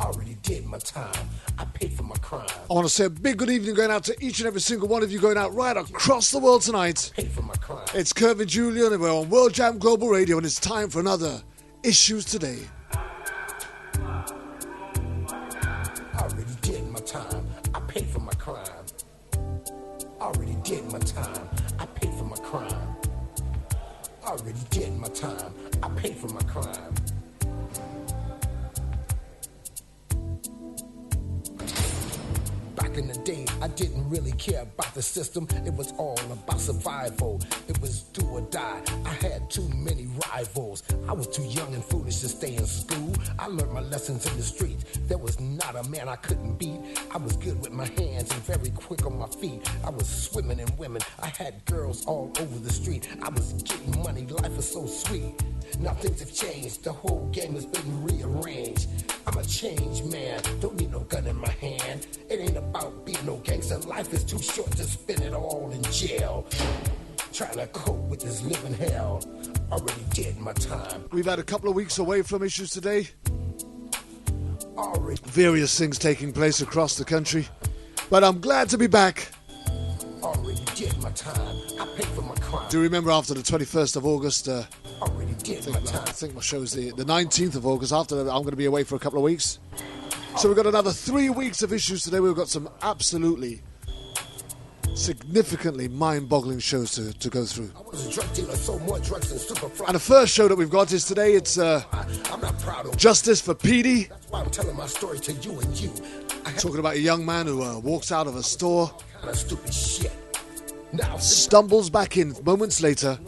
Already did my time. I paid for my crime. I want to say a big good evening going out to each and every single one of you going out right across the world tonight. Paid for my crime. It's Curve and Julian and we're on World Jam Global Radio and it's time for another Issues Today. Already did my time. I paid for my crime. Already did my time. I paid for my crime. Already did my time. I paid for my crime. Back in the day, I didn't really care about the system. It was all about survival. It was do or die. I had too many rivals. I was too young and foolish to stay in school. I learned my lessons in the streets. There was not a man I couldn't beat. I was good with my hands and very quick on my feet. I was swimming in women. I had girls all over the street. I was getting money. Life was so sweet. Now things have changed. The whole game has been rearranged. I'm a changed man. Don't need no gun in my hand. It ain't about being no gangster. Life is too short to spend it all in jail. Trying to cope with this living hell. Already did my time. We've had a couple of weeks away from Issues Today. Already. Various things taking place across the country. But I'm glad to be back. Already did my time. I paid for my crime. Do you remember after the 21st of August? Already did my time. I think my show's the 19th of August. After that, I'm going to be away for a couple of weeks. So we've got another 3 weeks of Issues Today. We've got some absolutely significantly mind-boggling shows to go through. I was a drug dealer, sold more drugs than Superfly. And the first show that we've got is today. It's I'm not proud of Justice for Pedie. That's why I'm telling my story to you and you. Talking about a young man who walks out of a store, Kind of stupid shit. Now stumbles back in moments later,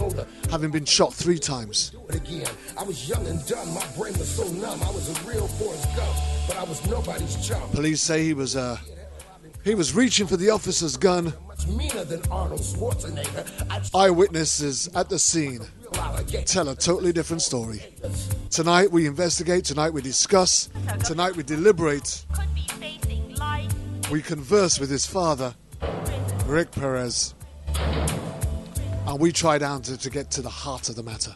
having been shot 3 times. do it again. I was young and dumb. My brain was so numb. I was a real Forrest Gump, but I was nobody's chump. Police say he was reaching for the officer's gun. Much meaner than Arnold Schwarzenegger. Eyewitnesses at the scene tell a totally different story. Tonight we investigate, tonight we discuss, tonight we deliberate. We converse with his father, Rick Perez, and we try down to get to the heart of the matter.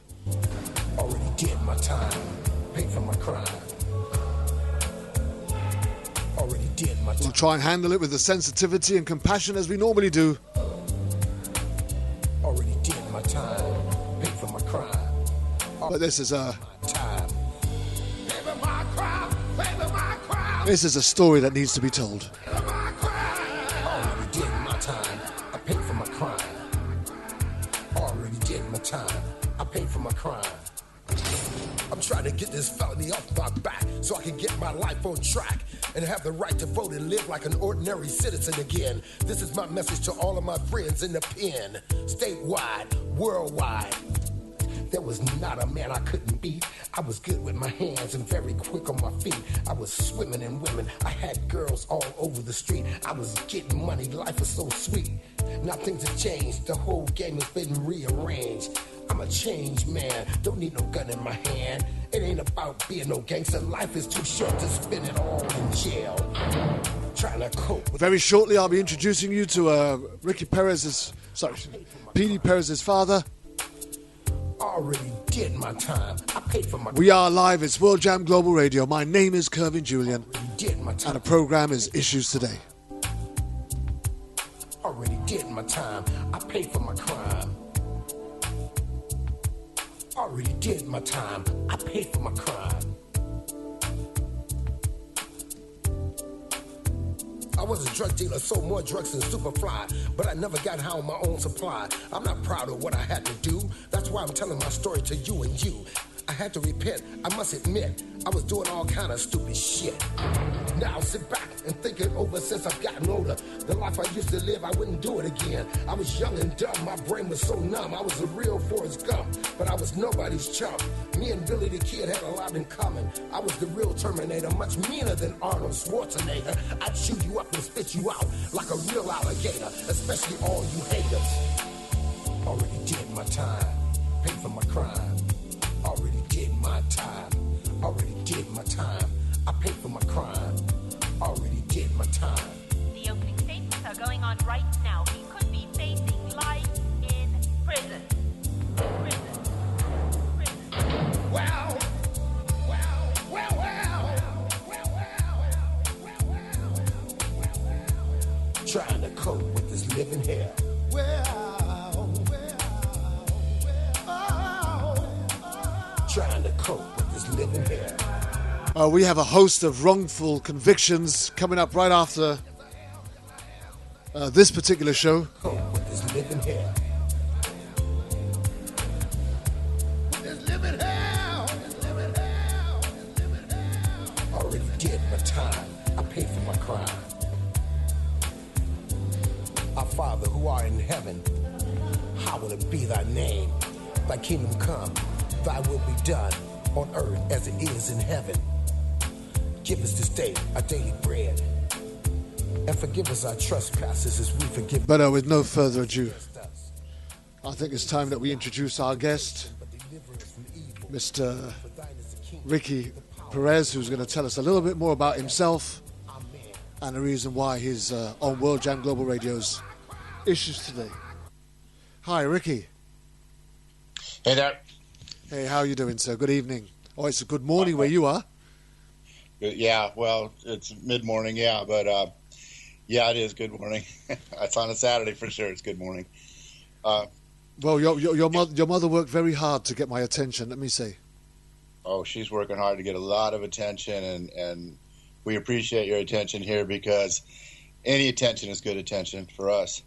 Already did my time. Paid for my crime. Already did my time. We'll try and handle it with the sensitivity and compassion as we normally do. Already did my time. Paid for my crime. But this is Time. Pay for my crime. Pay for my crime. this is a story that needs to be told. Pay for my crime. Already did my time. I paid for my crime. Already did my time. I paid for my crime. I'm trying to get this felony off my back so I can get my life on track and have the right to vote and live like an ordinary citizen again. This is my message to all of my friends in the pen, statewide, worldwide. There was not a man I couldn't beat. I was good with my hands and very quick on my feet. I was swimming in women. I had girls all over the street. I was getting money. Life was so sweet. Now things have changed. The whole game has been rearranged. I'm a changed man. Don't need no gun in my hand. It ain't about being no gangster. Life is too short to spend it all in jail. Trying to cope with Very shortly I'll be introducing you to Pedie Perez's father. already did my time. I paid for my We are live. It's World Jam Global Radio. My name is Kervin Julian, already did my time. and the program is Issues Today. Already did my time. I paid for my crime. Already did my time. I paid for my crime. I was a drug dealer, sold more drugs than Superfly, but I never got high on my own supply. I'm not proud of what I had to do. That's why I'm telling my story to you and you. I had to repent, I must admit, I was doing all kind of stupid shit. Now sit back and think it over since I've gotten older. The life I used to live, I wouldn't do it again. I was young and dumb, my brain was so numb. I was a real Forrest Gump, but I was nobody's chump. Me and Billy the Kid had a lot in common. I was the real Terminator, much meaner than Arnold Schwarzenegger. I'd chew you up and spit you out like a real alligator, especially all you haters. Already did my time, paid for my crime. Already did my time. Already did my time. I paid for my crime. Already did my time. The opening statements are going on right now. He could be facing life in prison. Prison. Well. trying to cope with this living hell. Trying to cope with this living hell. We have a host of wrongful convictions coming up right after this particular show. Cope with this living hell. Already did my time. I paid for my crime. Our Father who art in heaven, hallowed be thy name. Thy kingdom come, thy will be done on earth as it is in heaven. Give us this day our daily bread, and forgive us our trespasses as we forgive. But with no further ado, I think it's time that we introduce our guest, Mr. Ricky Perez, who's going to tell us a little bit more about himself and the reason why he's on World Jam Global Radio's Issues Today. Hi, Ricky. Hey there. Hey, how are you doing, sir? Good evening. Oh, it's a good morning where you are. Yeah, well, it's mid-morning, yeah, but yeah, it is good morning. It's on a Saturday for sure. It's good morning. Well, your mother worked very hard to get my attention, let me say. Oh, she's working hard to get a lot of attention, and we appreciate your attention here because any attention is good attention for us.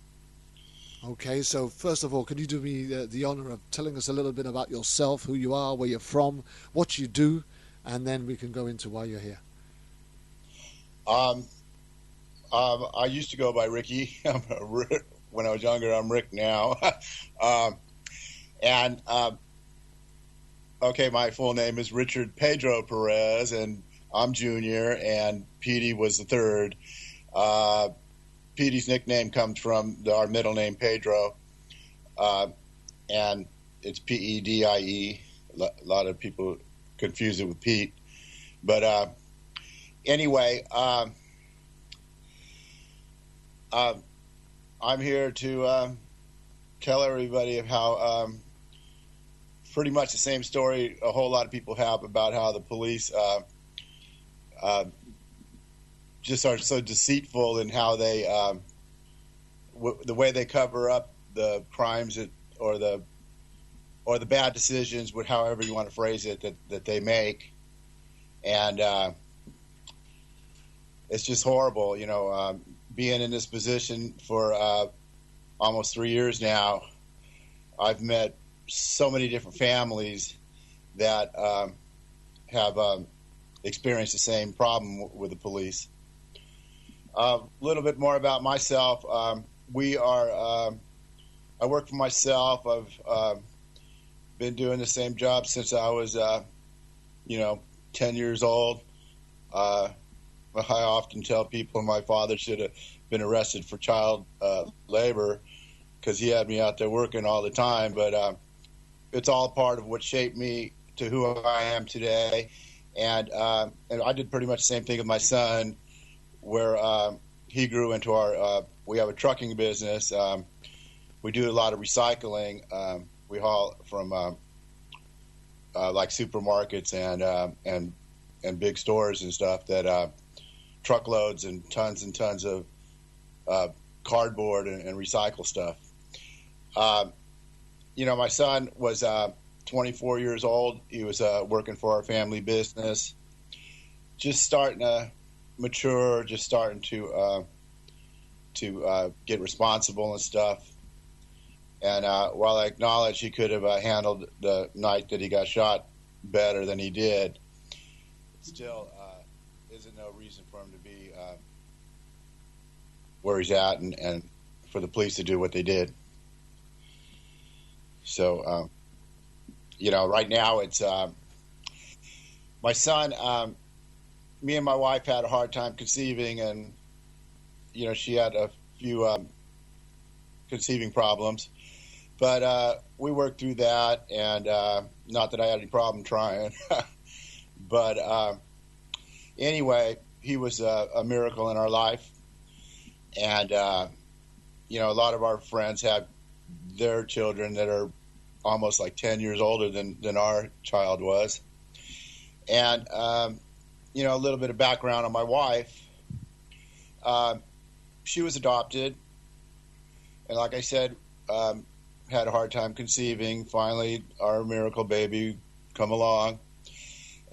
Okay, so first of all, can you do me the honor of telling us a little bit about yourself, who you are, where you're from, what you do, and then we can go into why you're here. I used to go by Ricky. When I was younger, I'm Rick now. Okay, my full name is Richard Pedro Perez, and I'm junior, and Pedie was the third. Pedie's nickname comes from our middle name, Pedro, and it's P-E-D-I-E. A lot of people confuse it with Pete. But anyway, I'm here to tell everybody of how pretty much the same story a whole lot of people have about how the police just are so deceitful in how they the way they cover up the crimes or the bad decisions, with however you want to phrase it, that they make, and it's just horrible, you know. Being in this position for almost 3 years now, I've met so many different families that have experienced the same problem with the police. A little bit more about myself. I work for myself. I've been doing the same job since I was, 10 years old. I often tell people my father should have been arrested for child labor because he had me out there working all the time. But it's all part of what shaped me to who I am today. And I did pretty much the same thing with my son, where he grew into we have a trucking business. We do a lot of recycling. We haul from like supermarkets and big stores and stuff that truckloads and tons of cardboard and recycle stuff. My son was 24 years old. He was working for our family business, just starting to mature, just starting to get responsible and stuff. And while I acknowledge he could have handled the night that he got shot better than he did, still isn't no reason for him to be where he's at and for the police to do what they did. So, right now it's my son. Me and my wife had a hard time conceiving, and she had a few conceiving problems, but we worked through that. And not that I had any problem trying, but anyway, he was a miracle in our life. And a lot of our friends have their children that are almost like 10 years older than our child was. And, a little bit of background on my wife. she was adopted, and like I said, had a hard time conceiving. Finally, our miracle baby come along,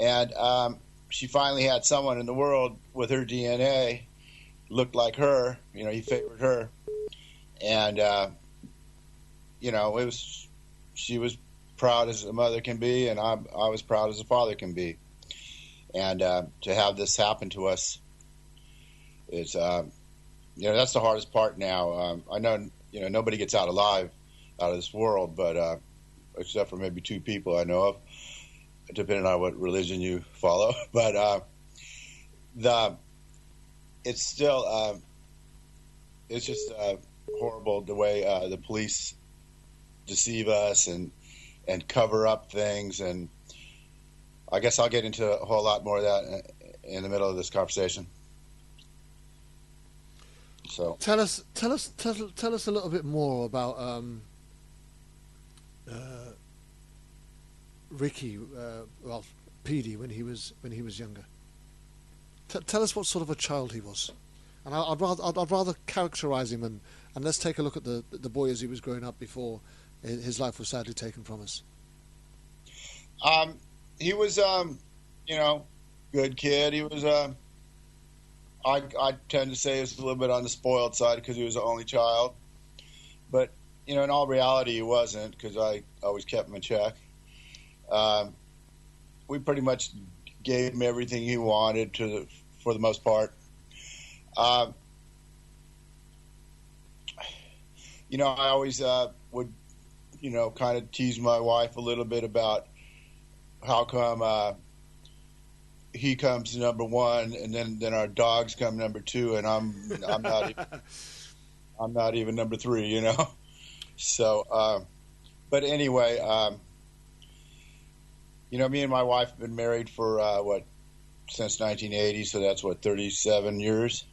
and she finally had someone in the world with her DNA, looked like her. You know, he favored her, and you know, it was, she was proud as a mother can be, and I was proud as a father can be, and to have this happen to us, it's you know, that's the hardest part now. I know, you know, nobody gets out alive out of this world, but except for maybe two people I know of, depending on what religion you follow. But it's still it's just horrible the way the police deceive us and cover up things, and I guess I'll get into a whole lot more of that in the middle of this conversation. So tell us a little bit more about Ricky, well, Pedie, when he was younger. Tell us what sort of a child he was, and I'd rather characterise him, and let's take a look at the boy as he was growing up before his life was sadly taken from us. He was, you know, good kid. He was, I tend to say he was a little bit on the spoiled side because he was the only child. But, you know, in all reality, he wasn't, because I always kept him in check. We pretty much gave him everything he wanted for the most part. You know, I always would, you know, kind of tease my wife a little bit about how come he comes number one, and then our dogs come number two, and I'm not even number three, you know. So, but anyway, you know, me and my wife have been married for since 1980, so that's 37 years.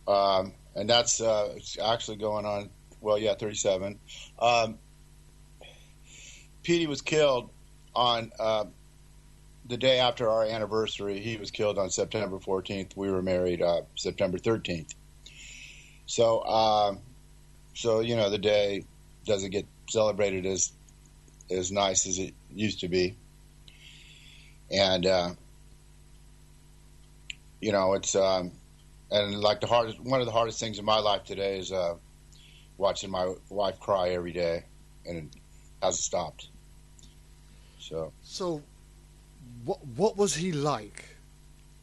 Yeah. And that's it's actually going on. Well, yeah, 37. Pedie was killed on the day after our anniversary. He was killed on September 14th. We were married September 13th. So, you know, the day doesn't get celebrated as nice as it used to be. And, you know, it's, and like one of the hardest things in my life today is watching my wife cry every day, and it hasn't stopped. So what was he like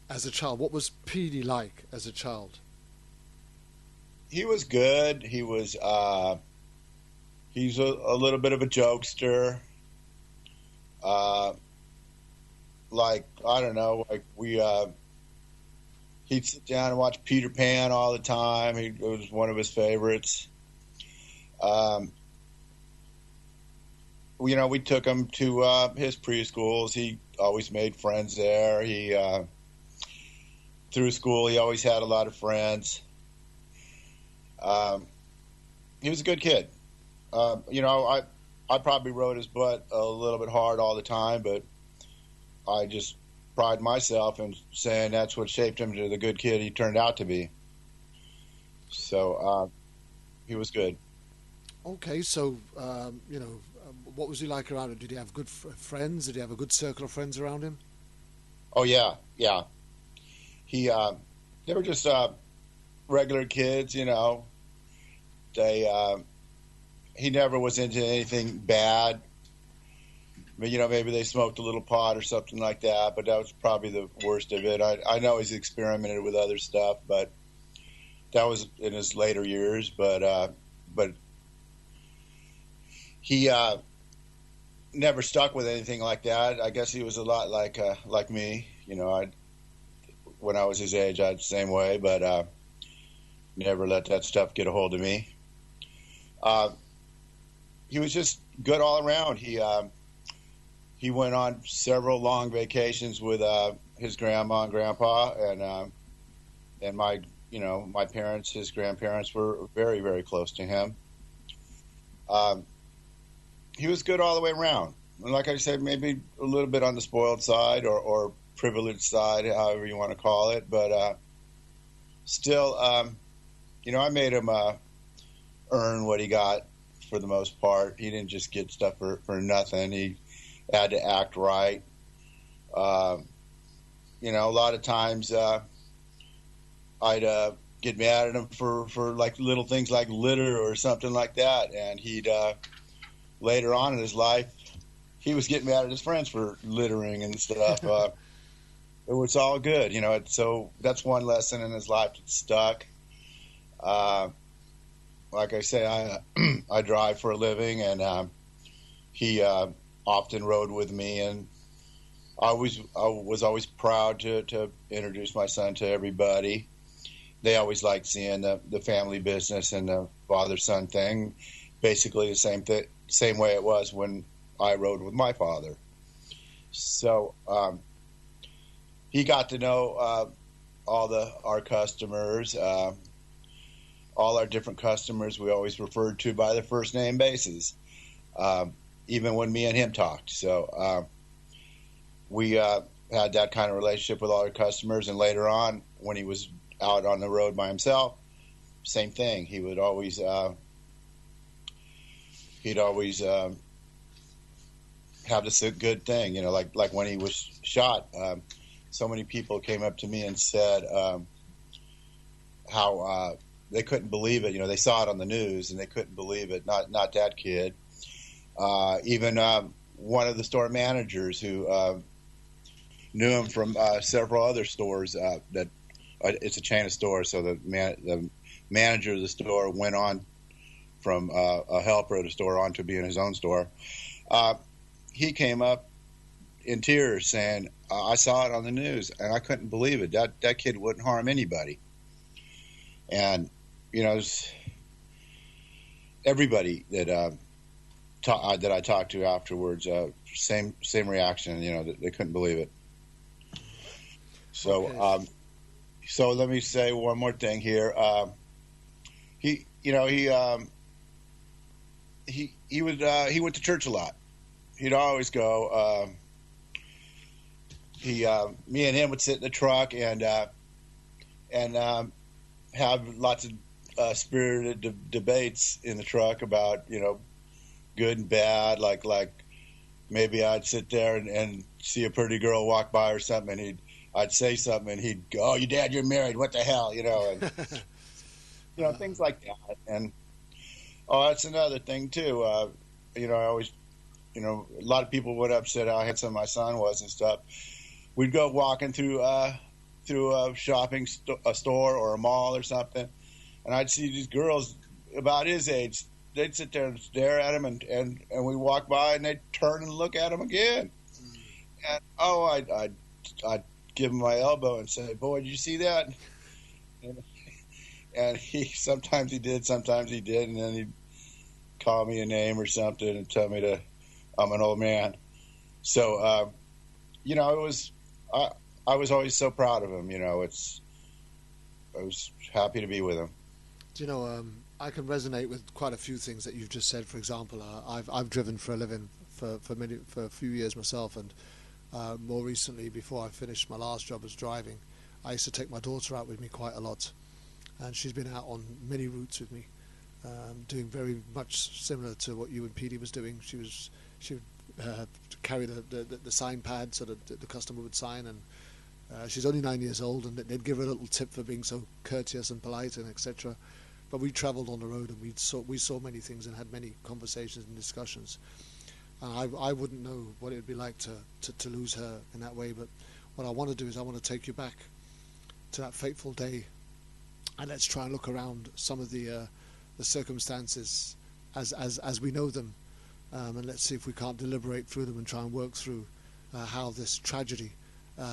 as a child? What was Pedie like as a child? He was good. He was he's a little bit of a jokester. Like, I don't know, like he'd sit down and watch Peter Pan all the time. It was one of his favorites. You know, we took him to his preschools. He always made friends there. He through school, he always had a lot of friends. He was a good kid. You know, I probably rode his butt a little bit hard all the time, but I just pride myself in saying that's what shaped him to the good kid he turned out to be. So he was good. Okay, so you know, what was he like around him? Did he have good friends? Did he have a good circle of friends around him? Oh yeah. He they were just regular kids, you know. He never was into anything bad. But, you know, maybe they smoked a little pot or something like that, but that was probably the worst of it. I know he's experimented with other stuff, but that was in his later years. But he never stuck with anything like that. I guess he was a lot like me. You know, when I was his age, I was the same way, but never let that stuff get a hold of me. He was just good all around. He went on several long vacations with his grandma and grandpa, and my parents, his grandparents, were very, very close to him. He was good all the way around. And like I said, maybe a little bit on the spoiled side or privileged side, however you want to call it, but still, I made him earn what he got for the most part. He didn't just get stuff for nothing. He had to act right. A lot of times I'd get mad at him for like little things like litter or something like that, and he'd later on in his life he was getting mad at his friends for littering and stuff. It was all good, so that's one lesson in his life that stuck. Like I say, I drive for a living, and he often rode with me, and I was always proud to introduce my son to everybody. They always liked seeing the family business and the father-son thing, basically the same way it was when I rode with my father. So he got to know all our customers, all our different customers. We always referred to by their first name basis, even when me and him talked. So we had that kind of relationship with all our customers. And later on, when he was out on the road by himself, same thing. He would always have this good thing, like when he was shot. So many people came up to me and said how they couldn't believe it. They saw it on the news and they couldn't believe it. Not that kid. Even one of the store managers who knew him from several other stores that it's a chain of stores. So the manager of the store went on from a helper at a store on to being his own store. He came up in tears saying, I saw it on the news and I couldn't believe it. That kid wouldn't harm anybody. And, everybody that I talked to afterwards, same reaction, that they couldn't believe it. So, Okay. So let me say one more thing here. He went to church a lot. He'd always go. Me and him would sit in the truck and have lots of spirited debates in the truck about good and bad. Like maybe I'd sit there and see a pretty girl walk by or something, and I'd say something, and he'd go, "Oh, your dad, you're married. What the hell?" And things like that. And that's another thing too. I always, a lot of people would upset how handsome my son was and stuff. We'd go walking through a shopping store or a mall or something, and I'd see these girls about his age. They'd sit there and stare at him, and we walk by, and they'd turn and look at him again. And I'd give him my elbow and say, "Boy, did you see that?" And sometimes he did, sometimes he did, and then he'd call me a name or something and tell me I'm an old man. So, I was always so proud of him. I was happy to be with him. Do you know, I can resonate with quite a few things that you've just said. For example, I've driven for a living for a few years myself, and more recently, before I finished my last job as driving, I used to take my daughter out with me quite a lot, and she's been out on many routes with me, doing very much similar to what you and Pedie was doing. She would carry the sign pad so that the customer would sign, and she's only 9 years old, and they'd give her a little tip for being so courteous and polite and etc. But we travelled on the road, and we saw many things and had many conversations and discussions. And I wouldn't know what it would be like to lose her in that way. But what I want to do is I want to take you back to that fateful day, and let's try and look around some of the circumstances as we know them, and let's see if we can't deliberate through them and try and work through how this tragedy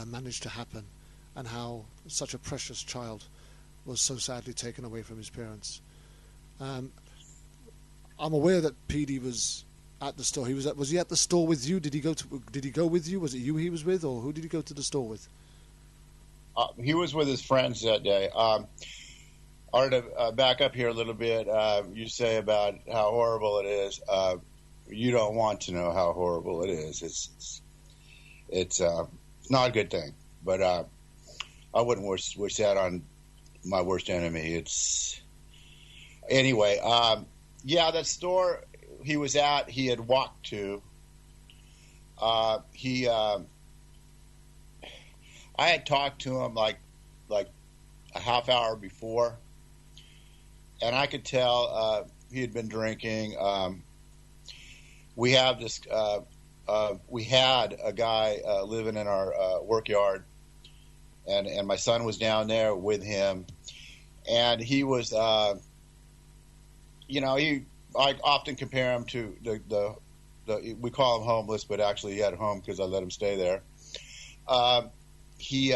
managed to happen, and how such a precious child was so sadly taken away from his parents. I'm aware that Pedie was at the store. Was he at the store with you? Did he go with you? Was it you he was with, or who did he go to the store with? He was with his friends that day. I wanted to back up here a little bit. You say about how horrible it is. You don't want to know how horrible it is. It's not a good thing. But I wouldn't wish that on my worst enemy. It's anyway. Yeah, that store he was at, he had walked to. I had talked to him like a half hour before, and I could tell he had been drinking. We have this. We had a guy living in our work yard, and my son was down there with him, and he was, I often compare him to the we call him homeless, but actually he had a home because I let him stay there. He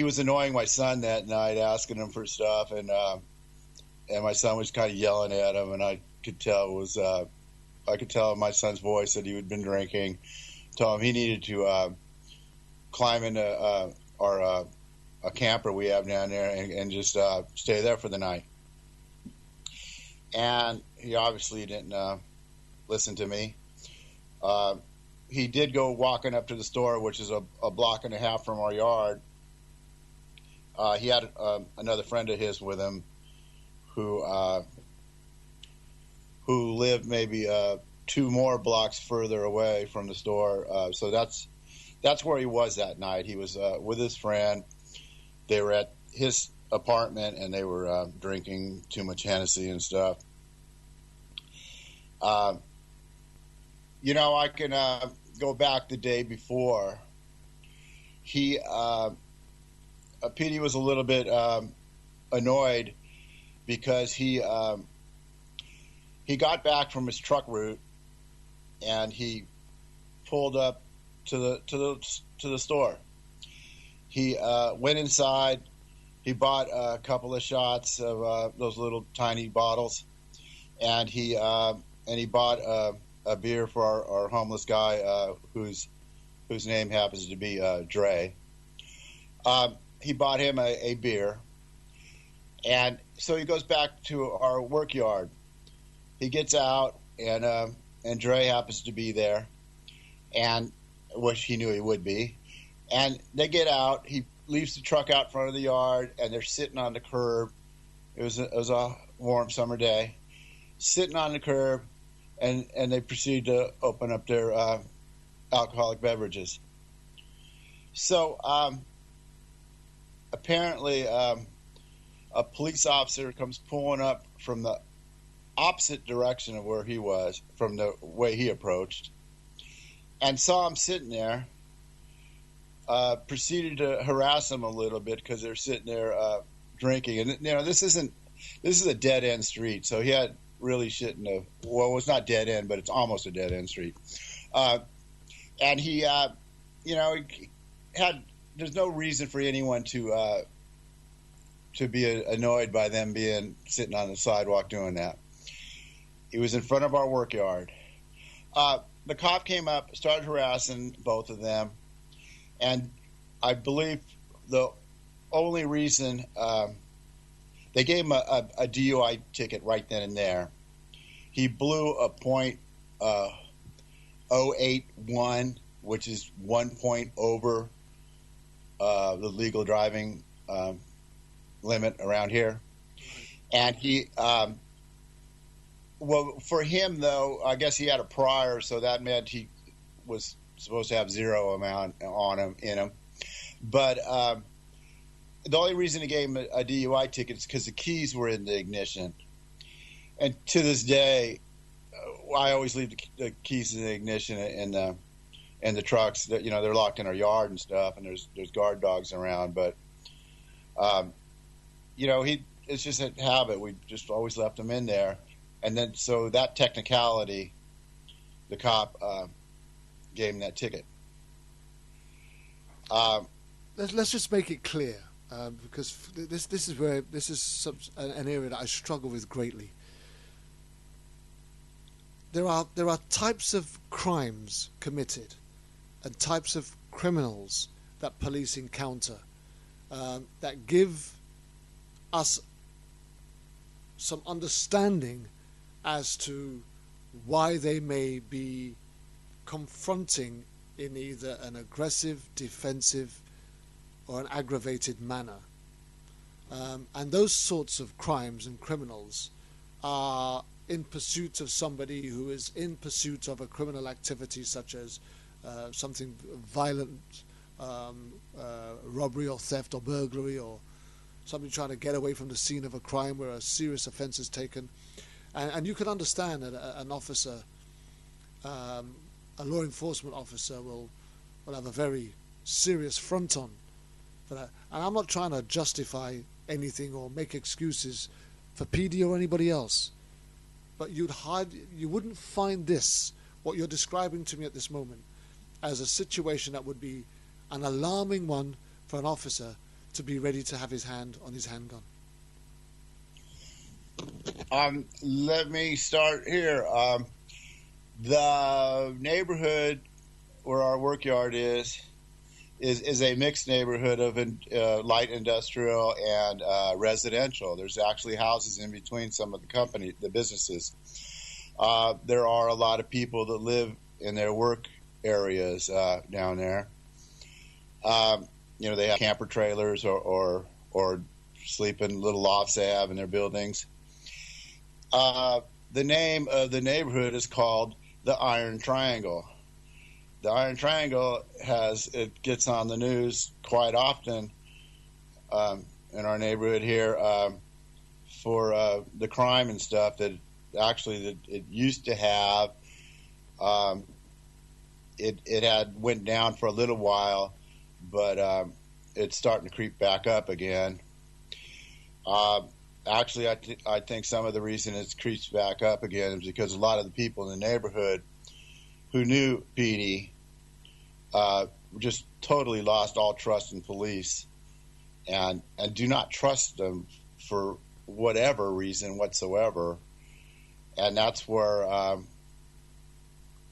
was annoying my son that night, asking him for stuff, and my son was kind of yelling at him, and I could tell in my son's voice that he had been drinking. Told him he needed to climb into a camper we have down there and just stay there for the night. And he obviously didn't listen to me. He did go walking up to the store, which is a block and a half from our yard. He had another friend of his with him who lived maybe 2 more blocks further away from the store. So that's where he was that night. He was with his friend. They were at his apartment, and they were drinking too much Hennessy and stuff. I can go back the day before. Pedie was a little bit annoyed because he got back from his truck route, and he pulled up to the store. He went inside. He bought a couple of shots of those little tiny bottles, and he bought a beer for our homeless guy whose name happens to be Dre. He bought him a beer, and so he goes back to our work yard. He gets out, and Dre happens to be there, and which he knew he would be. And they get out. He leaves the truck out front of the yard, and they're sitting on the curb. It was a warm summer day, sitting on the curb, and they proceed to open up their alcoholic beverages. So apparently, a police officer comes pulling up from the opposite direction of where he was, from the way he approached, and saw him sitting there. Proceeded to harass him a little bit because they're sitting there drinking, and this is a dead end street, so he had really shouldn't have. Well, it's not dead end, but it's almost a dead end street. And he, there's no reason for anyone to be annoyed by them sitting on the sidewalk doing that. He was in front of our work yard. The cop came up, started harassing both of them, and I believe the only reason they gave him a DUI ticket right then and there. He blew a .081, which is 1 point over the legal driving limit around here. And he, for him though, I guess he had a prior, so that meant he was supposed to have 0 amount in him. But the only reason he gave him a DUI ticket is because the keys were in the ignition. And to this day, I always leave the keys in the ignition in the trucks. That they're locked in our yard and stuff, and there's guard dogs around. But it's just a habit. We just always left them in there, and then so that technicality, the cop gave him that ticket. Let's just make it clear, because this is an area that I struggle with greatly. There are types of crimes committed and types of criminals that police encounter that give us some understanding as to why they may be confronting in either an aggressive, defensive, or an aggravated manner. And those sorts of crimes and criminals are in pursuit of somebody who is in pursuit of a criminal activity such as something violent, robbery or theft or burglary, or somebody trying to get away from the scene of a crime where a serious offence is taken. And you can understand that an officer, a law enforcement officer, will have a very serious front on for that. And I'm not trying to justify anything or make excuses for Pedie or anybody else, but you wouldn't find this, what you're describing to me at this moment, as a situation that would be an alarming one for an officer to be ready to have his hand on his handgun. Let me start here. The neighborhood where our work yard is a mixed neighborhood of light industrial and residential. There's actually houses in between some of the businesses. There are a lot of people that live in their work areas down there. They have camper trailers or sleep in little lofts they have in their buildings. The name of the neighborhood is called the Iron Triangle. The Iron Triangle gets on the news quite often in our neighborhood here for the crime and stuff that it used to have. It had went down for a little while, but it's starting to creep back up again. Actually, I think some of the reason it creeps back up again is because a lot of the people in the neighborhood who knew Pedie just totally lost all trust in police and do not trust them for whatever reason whatsoever. And that's where,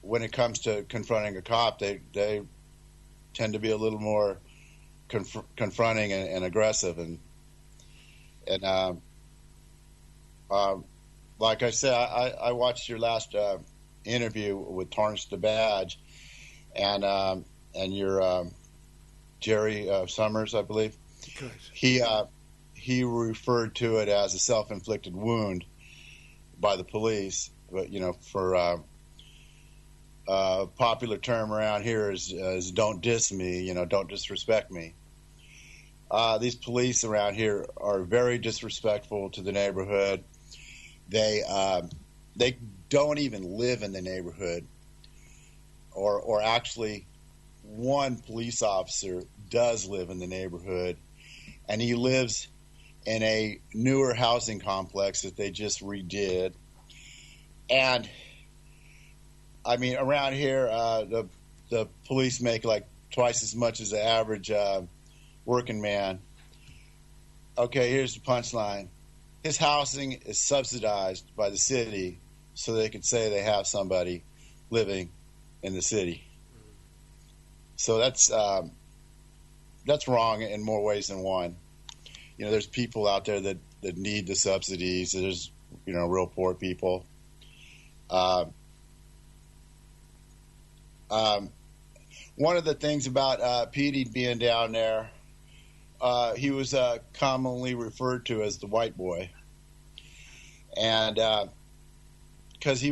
when it comes to confronting a cop, they tend to be a little more confronting and aggressive. And like I said, I watched your last interview with Tarnish the Badge, and your Jerry Summers, I believe. Correct. He referred to it as a self-inflicted wound by the police, but for popular term around here is "don't diss me," don't disrespect me. These police around here are very disrespectful to the neighborhood. They don't even live in the neighborhood, or actually, one police officer does live in the neighborhood, and he lives in a newer housing complex that they just redid. And I mean, around here, the police make like twice as much as the average working man. Okay, here's the punchline. His housing is subsidized by the city so they could say they have somebody living in the city. So that's wrong in more ways than one. There's people out there that need the subsidies. There's, real poor people. One of the things about Pedie being down there, he was commonly referred to as the white boy, and because he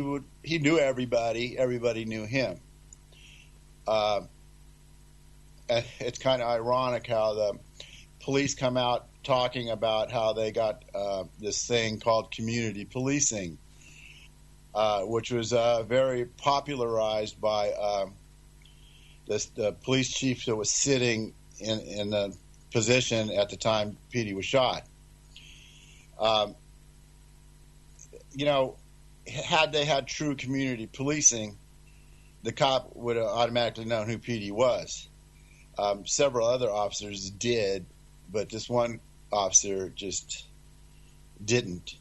knew everybody knew him. And it's kind of ironic how the police come out talking about how they got this thing called community policing, which was very popularized by the police chief that was sitting in the position at the time Pedie was shot. Had they had true community policing, the cop would have automatically known who Pedie was. Several other officers did, but this one officer just didn't.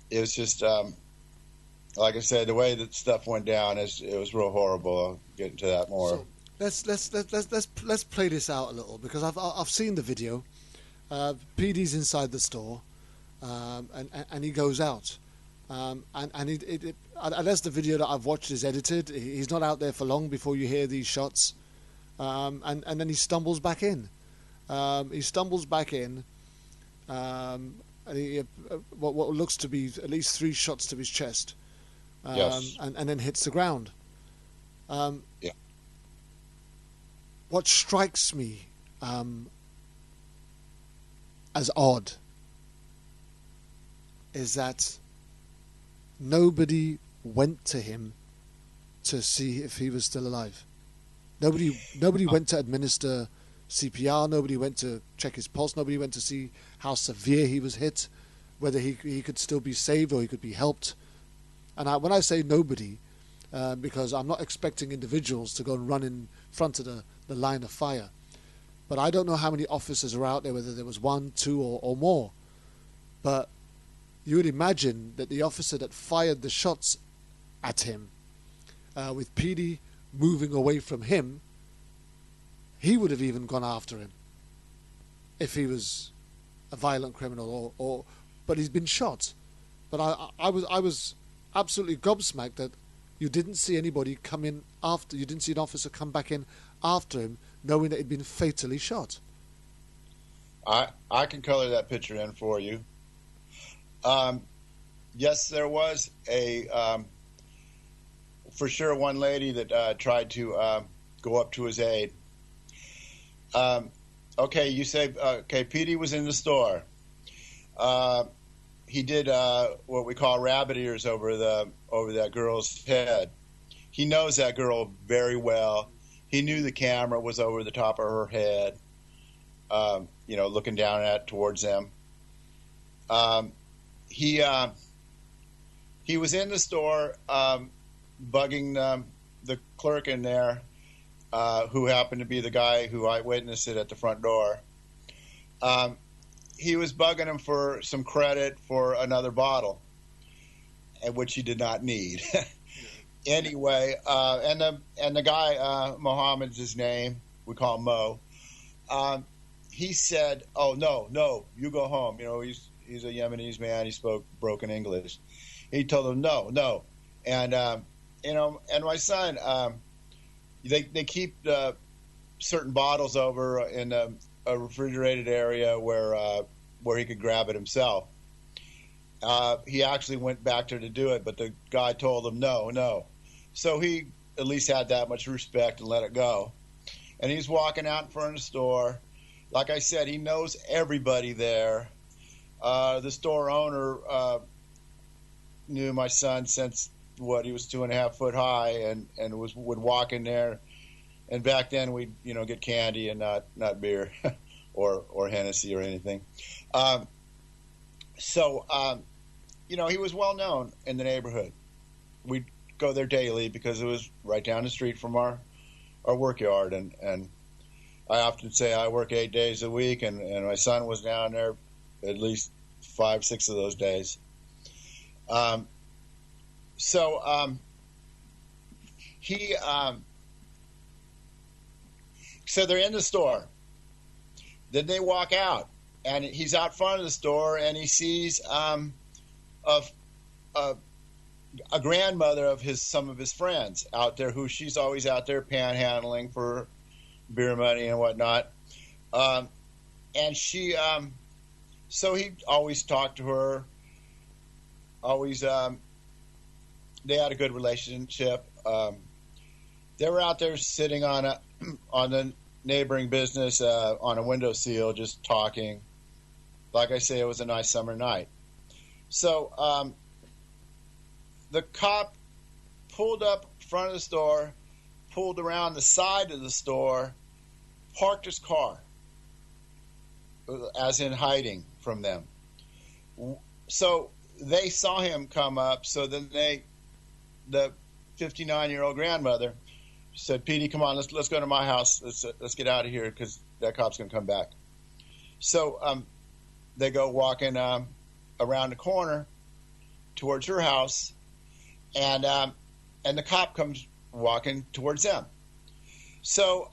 It was just, like I said, the way that stuff went down, it was real horrible. I'll get into that more. So let's play this out a little, because I've seen the video. Pedie's inside the store, and he goes out, and unless the video that I've watched is edited, he's not out there for long before you hear these shots. and then he stumbles back in. And he, what looks to be at least 3 shots to his chest, Yes. and then hits the ground. Yeah. What strikes me as odd is that nobody went to him to see if he was still alive. Nobody went to administer CPR. Nobody went to check his pulse. Nobody went to see how severe he was hit, whether he could still be saved or he could be helped. And when I say nobody, because I'm not expecting individuals to go and run in front of the line of fire, but I don't know how many officers are out there, whether there was 1, 2, or more. But you would imagine that the officer that fired the shots at him, with Pedie moving away from him, he would have even gone after him if he was a violent criminal, but he's been shot. But I was absolutely gobsmacked that you didn't see anybody come in after. You didn't see an officer come back in after him, knowing that he'd been fatally shot. I can color that picture in for you. Yes, there was for sure one lady that tried to go up to his aid. Okay, you say, Pedie was in the store. He did what we call rabbit ears over that girl's head. He knows that girl very well. He knew the camera was over the top of her head, looking down towards them. He was in the store bugging the clerk in there, who happened to be the guy who eyewitnessed it at the front door. He was bugging him for some credit for another bottle, which he did not need. Anyway, and the guy, Mohammed's his name, we call him Mo. He said, "Oh no, you go home." He's a Yemenis man. He spoke broken English. He told him no, and and my son, they keep certain bottles over in a refrigerated area where he could grab it himself. He actually went back there to do it, but the guy told him no. So he at least had that much respect and let it go. And he's walking out in front of the store. Like I said, he knows everybody there. The store owner knew my son since he was 2.5 foot high, and would walk in there. And back then we'd get candy and not beer or Hennessy or anything. He was well known in the neighborhood. We'd go there daily because it was right down the street from our work yard, and I often say I work 8 days a week, and my son was down there at least 5, 6 of those days. So they're in the store. Then they walk out, and he's out front of the store, and he sees a grandmother of some of his friends out there, who she's always out there panhandling for beer money and whatnot. And she, so he always talked to her. Always, they had a good relationship. They were out there sitting on the neighboring business on a windowsill, just talking. Like I say, it was a nice summer night. So the cop pulled up in front of the store, pulled around the side of the store, parked his car, as in hiding from them. So they saw him come up. So then the 59-year-old grandmother said, "Pedie, come on, let's go to my house. Let's get out of here, because that cop's gonna come back." So they go walking around the corner towards her house, and the cop comes walking towards them. So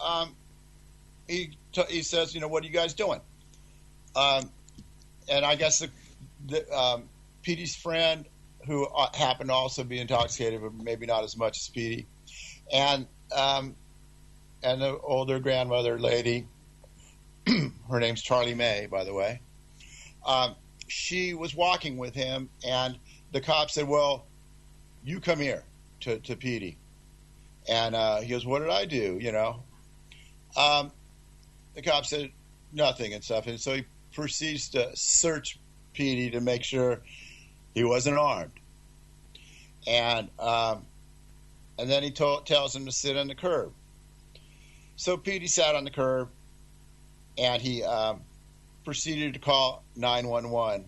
he says, "What are you guys doing?" And I guess Pedie's friend, who happened to also be intoxicated, but maybe not as much as Pedie, and and the older grandmother lady, her name's Charlie May, by the way, she was walking with him, and the cop said, well, you come here to Pedie. And he goes, what did I do, you know? The cop said nothing and stuff, and so he proceeds to search Pedie to make sure he wasn't armed. And then he tells him to sit on the curb. So Pedie sat on the curb, and he proceeded to call 911.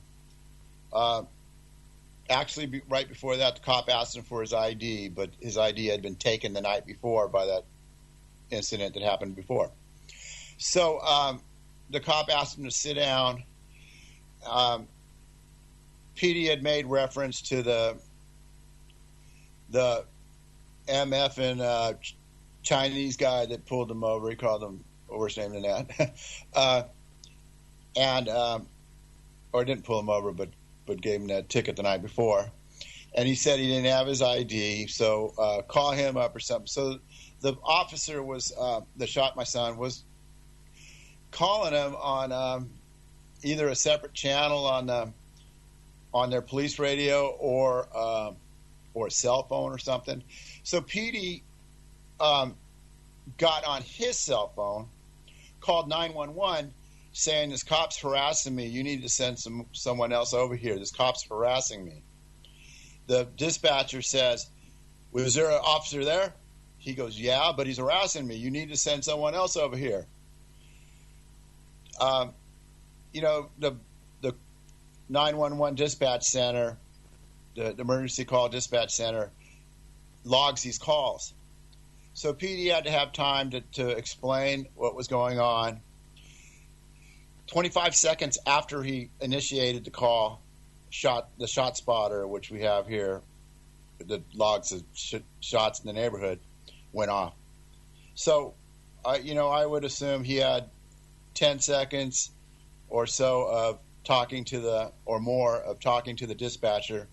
Actually, right before that, the cop asked him for his ID, but his ID had been taken the night before by that incident that happened before. So the cop asked him to sit down. Pedie had made reference to the MF and Chinese guy that pulled him over. He called him a worse name than that. Or didn't pull him over, but gave him that ticket the night before. And he said he didn't have his ID, so call him up or something. So the officer that shot my son was calling him on either a separate channel on their police radio or a cell phone or something. So Pedie got on his cell phone, called 911, saying, this cop's harassing me. You need to send someone else over here. This cop's harassing me. The dispatcher says, was there an officer there? He goes, yeah, but he's harassing me. You need to send someone else over here. You know, the 911 dispatch center, the emergency call dispatch center, logs these calls. So Pedie had to have time to explain what was going on. 25 seconds after he initiated the call, the shot spotter, which we have here, the logs of shots in the neighborhood, went off. So, I would assume he had 10 seconds or so of talking to the dispatcher.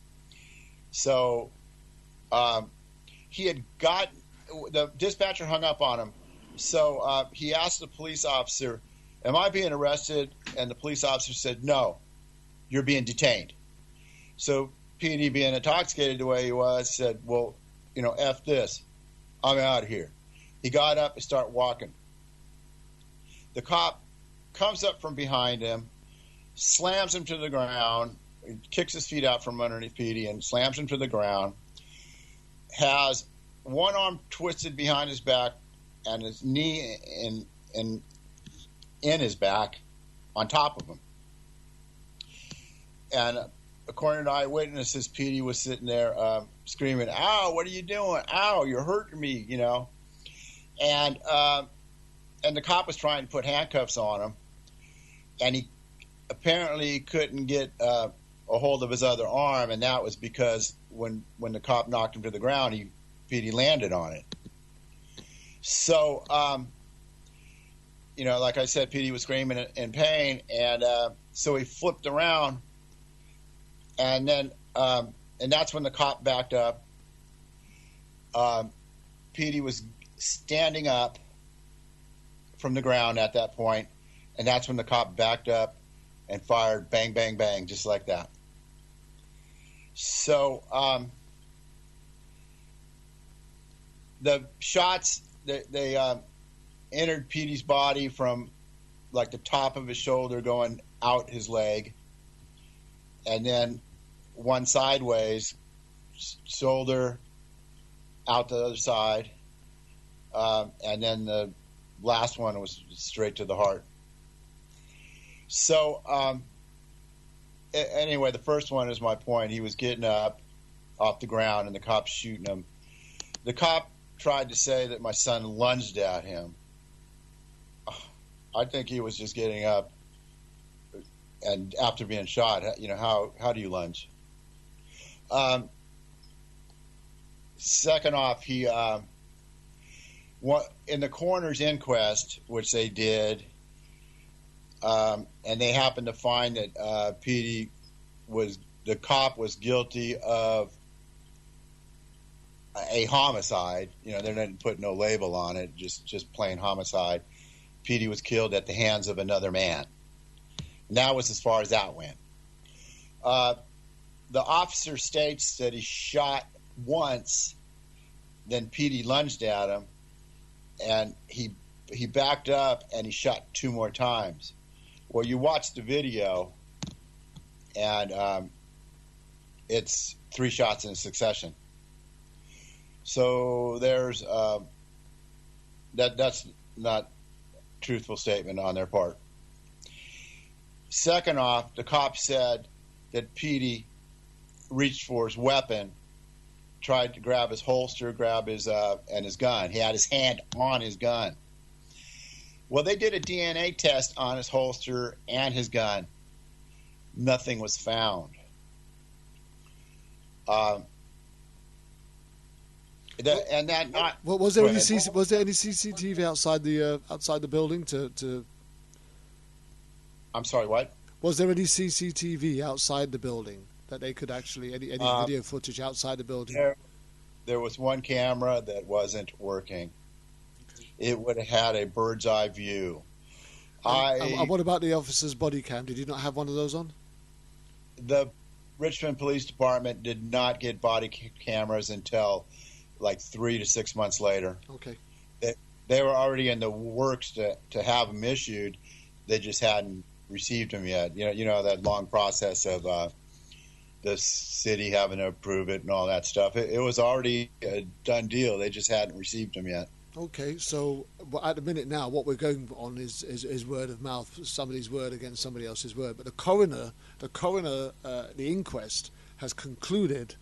So, the dispatcher hung up on him. So he asked the police officer, am I being arrested? And the police officer said, no, you're being detained. So Pedie, being intoxicated the way he was, said, well, F this. I'm out of here. He got up and started walking. The cop comes up from behind him, slams him to the ground, kicks his feet out from underneath Pedie and slams him to the ground, has one arm twisted behind his back and his knee in his back on top of him. And according to eyewitnesses, Pedie was sitting there screaming, ow, what are you doing? Ow, you're hurting me, And the cop was trying to put handcuffs on him, and he apparently couldn't get a hold of his other arm, and that was because when the cop knocked him to the ground, Pedie landed on it. So, like I said, Pedie was screaming in pain, and so he flipped around, and then and that's when the cop backed up. Pedie was standing up from the ground at that point, and that's when the cop backed up and fired bang, bang, bang, just like that. So the shots, they entered Pedie's body from like the top of his shoulder going out his leg, and then one sideways, shoulder out the other side, and then the last one was straight to the heart. So anyway, the first one is my point. He was getting up off the ground, and the cop shooting him. The cop tried to say that my son lunged at him. I think he was just getting up, and after being shot, how do you lunge? Second off, he in the coroner's inquest, which they did, and they happened to find that Pedie the cop was guilty of a homicide. They didn't put no label on it, just plain homicide. Pedie was killed at the hands of another man. And that was as far as that went. The officer states that he shot once, then Pedie lunged at him, and he backed up and he shot 2 more times. Well, you watch the video, and it's 3 shots in succession. So there's that's not a truthful statement on their part. Second off, the cop said that Pedie reached for his weapon, tried to grab his holster, grab his and his gun. He had his hand on his gun. Well, they did a DNA test on his holster and his gun. Nothing was found. Was there any CCTV outside the building to? I'm sorry, what? Was there any CCTV outside the building that they could actually any video footage outside the building? There was one camera that wasn't working. Okay. It would have had a bird's eye view. And what about the officer's body cam? Did you not have one of those on? The Richmond Police Department did not get body cameras until like 3 to 6 months later. Okay. They were already in the works to have them issued. They just hadn't received them yet. You know that long process of the city having to approve it and all that stuff. It was already a done deal. They just hadn't received them yet. Okay, so at the minute now, what we're going on is word of mouth, somebody's word against somebody else's word. But the inquest has concluded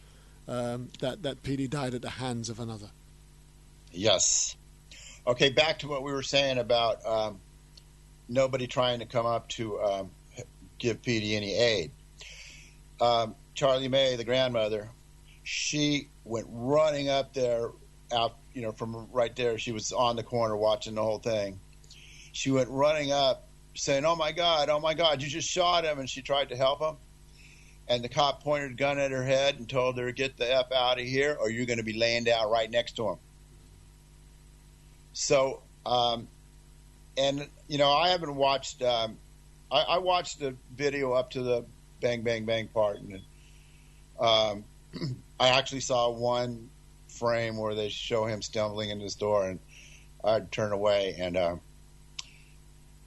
that Pedie died at the hands of another. Yes. Okay, back to what we were saying about nobody trying to come up to give Pedie any aid. Charlie May, the grandmother, she went running up there out, from right there. She was on the corner watching the whole thing. She went running up saying, oh my God, you just shot him. And she tried to help him. And the cop pointed a gun at her head and told her, get the F out of here or you're going to be laying down right next to him. So, I haven't watched, I watched the video up to the bang, bang, bang part. And I actually saw one frame where they show him stumbling into this door, and I'd turn away, and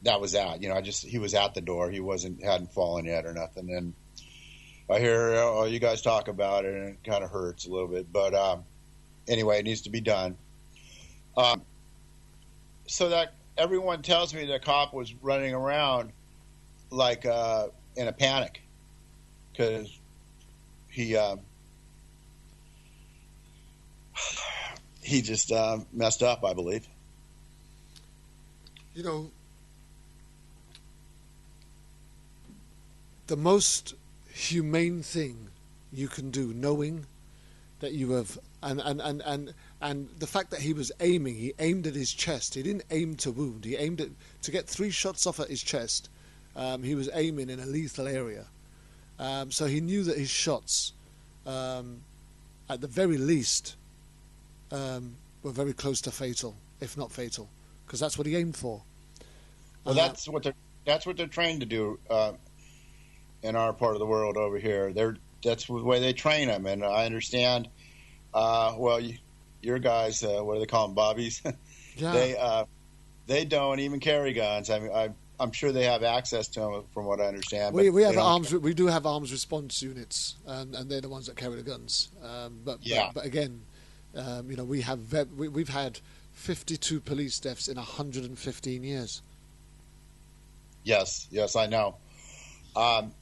that was that. He was at the door. He hadn't fallen yet or nothing. And I hear, you guys talk about it, and it kind of hurts a little bit. But anyway, it needs to be done. So that everyone tells me the cop was running around like in a panic because he just messed up, I believe. The most humane thing you can do, knowing that you have, and the fact that he aimed at his chest. He didn't aim to wound. He aimed to get 3 shots off at his chest. He was aiming in a lethal area. So he knew that his shots, at the very least, were very close to fatal, if not fatal, because that's what he aimed for. Well, that's what they're trained to do in our part of the world over here. That's the way they train them, and I understand. Your guys, what do they call them, bobbies? Yeah. They don't even carry guns. I mean, I'm sure they have access to them, from what I understand. We have arms. We do have arms response units, and they're the ones that carry the guns. But again, we've had 52 police deaths in 115 years. Yes, I know. I've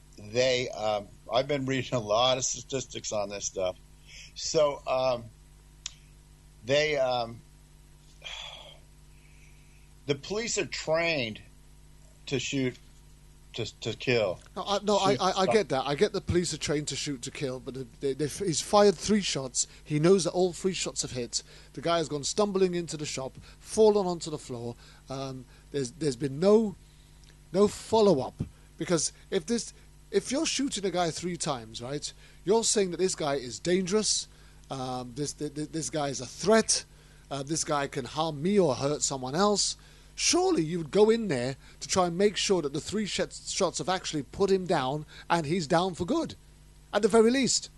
been reading a lot of statistics on this stuff. So the police are trained to shoot to kill. I get that. I get the police are trained to shoot to kill, but he's fired 3 shots. He knows that all 3 shots have hit. The guy has gone stumbling into the shop, fallen onto the floor. There's been no follow-up, because if you're shooting a guy 3 times, right, you're saying that this guy is dangerous, This guy is a threat. This guy can harm me or hurt someone else. Surely you would go in there to try and make sure that the 3 shots have actually put him down and he's down for good, at the very least.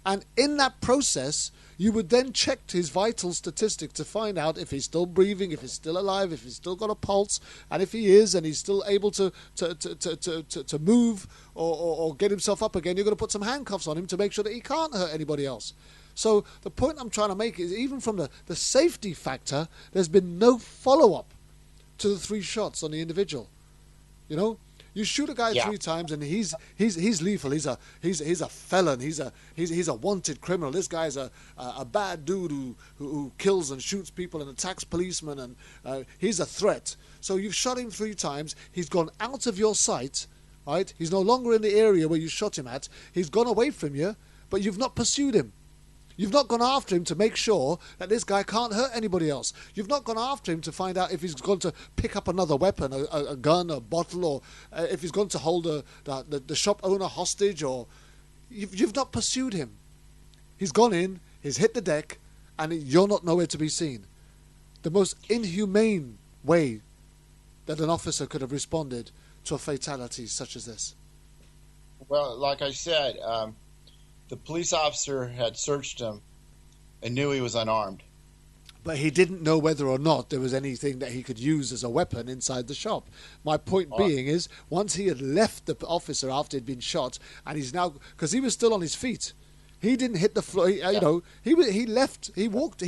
And in that process, you would then check his vital statistic to find out if he's still breathing, if he's still alive, if he's still got a pulse, and if he is, and he's still able to move or get himself up again, you're going to put some handcuffs on him to make sure that he can't hurt anybody else. So the point I'm trying to make is, even from the safety factor, there's been no follow-up to the 3 shots on the individual. You know, you shoot a guy 3 times and he's lethal. He's a felon. He's a wanted criminal. This guy's a bad dude who kills and shoots people and attacks policemen, and he's a threat. So you've shot him 3 times. He's gone out of your sight, right? He's no longer in the area where you shot him at. He's gone away from you, but you've not pursued him. You've not gone after him to make sure that this guy can't hurt anybody else. You've not gone after him to find out if he's going to pick up another weapon, a gun, a bottle, or if he's going to hold the shop owner hostage. Or you've not pursued him. He's gone in, he's hit the deck, and you're not nowhere to be seen. The most inhumane way that an officer could have responded to a fatality such as this. Well, like I said, the police officer had searched him and knew he was unarmed. But he didn't know whether or not there was anything that he could use as a weapon inside the shop. My point being is, once he had left the officer after he'd been shot, and he's now, because he was still on his feet, he didn't hit the floor. You know, he left. He walked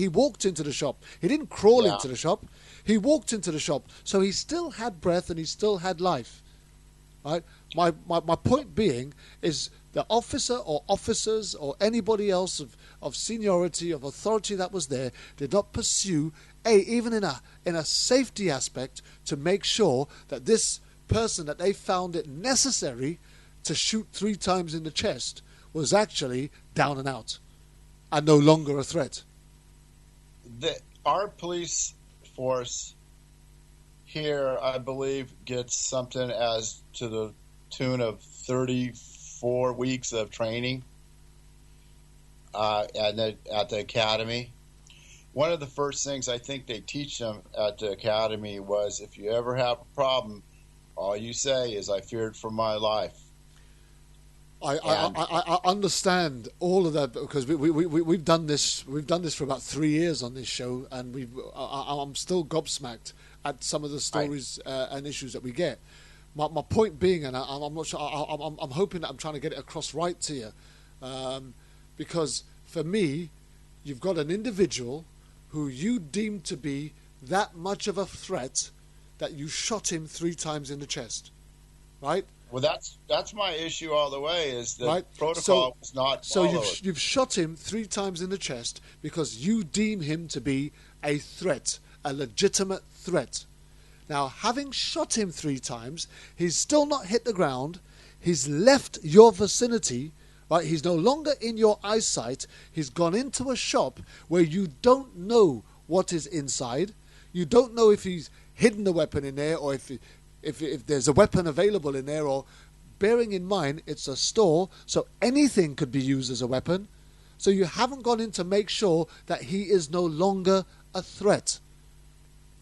into the shop. He didn't crawl into the shop. He walked into the shop. So he still had breath and he still had life. Right. My point being is, the officer or officers or anybody else of seniority, of authority that was there, did not pursue, even in a safety aspect, to make sure that this person that they found it necessary to shoot 3 times in the chest was actually down and out and no longer a threat. Our police force here, I believe, gets something as to the tune of 34 weeks of training at the academy. One of the first things I think they teach them at the academy was, if you ever have a problem, all you say is, "I feared for my life." I understand all of that, because we've done this for about 3 years on this show, and I'm still gobsmacked at some of the stories and issues that we get. My point being, and I'm not sure, I'm hoping that I'm trying to get it across right to you, because for me, you've got an individual who you deemed to be that much of a threat that you shot him 3 times in the chest, right? Well, that's my issue all the way, is the protocol was not followed. So you've shot him 3 times in the chest because you deem him to be a threat, a legitimate threat. Now, having shot him 3 times, he's still not hit the ground. He's left your vicinity, right? He's no longer in your eyesight. He's gone into a shop where you don't know what is inside. You don't know if he's hidden the weapon in there, or if there's a weapon available in there, or bearing in mind it's a store, so anything could be used as a weapon. So you haven't gone in to make sure that he is no longer a threat.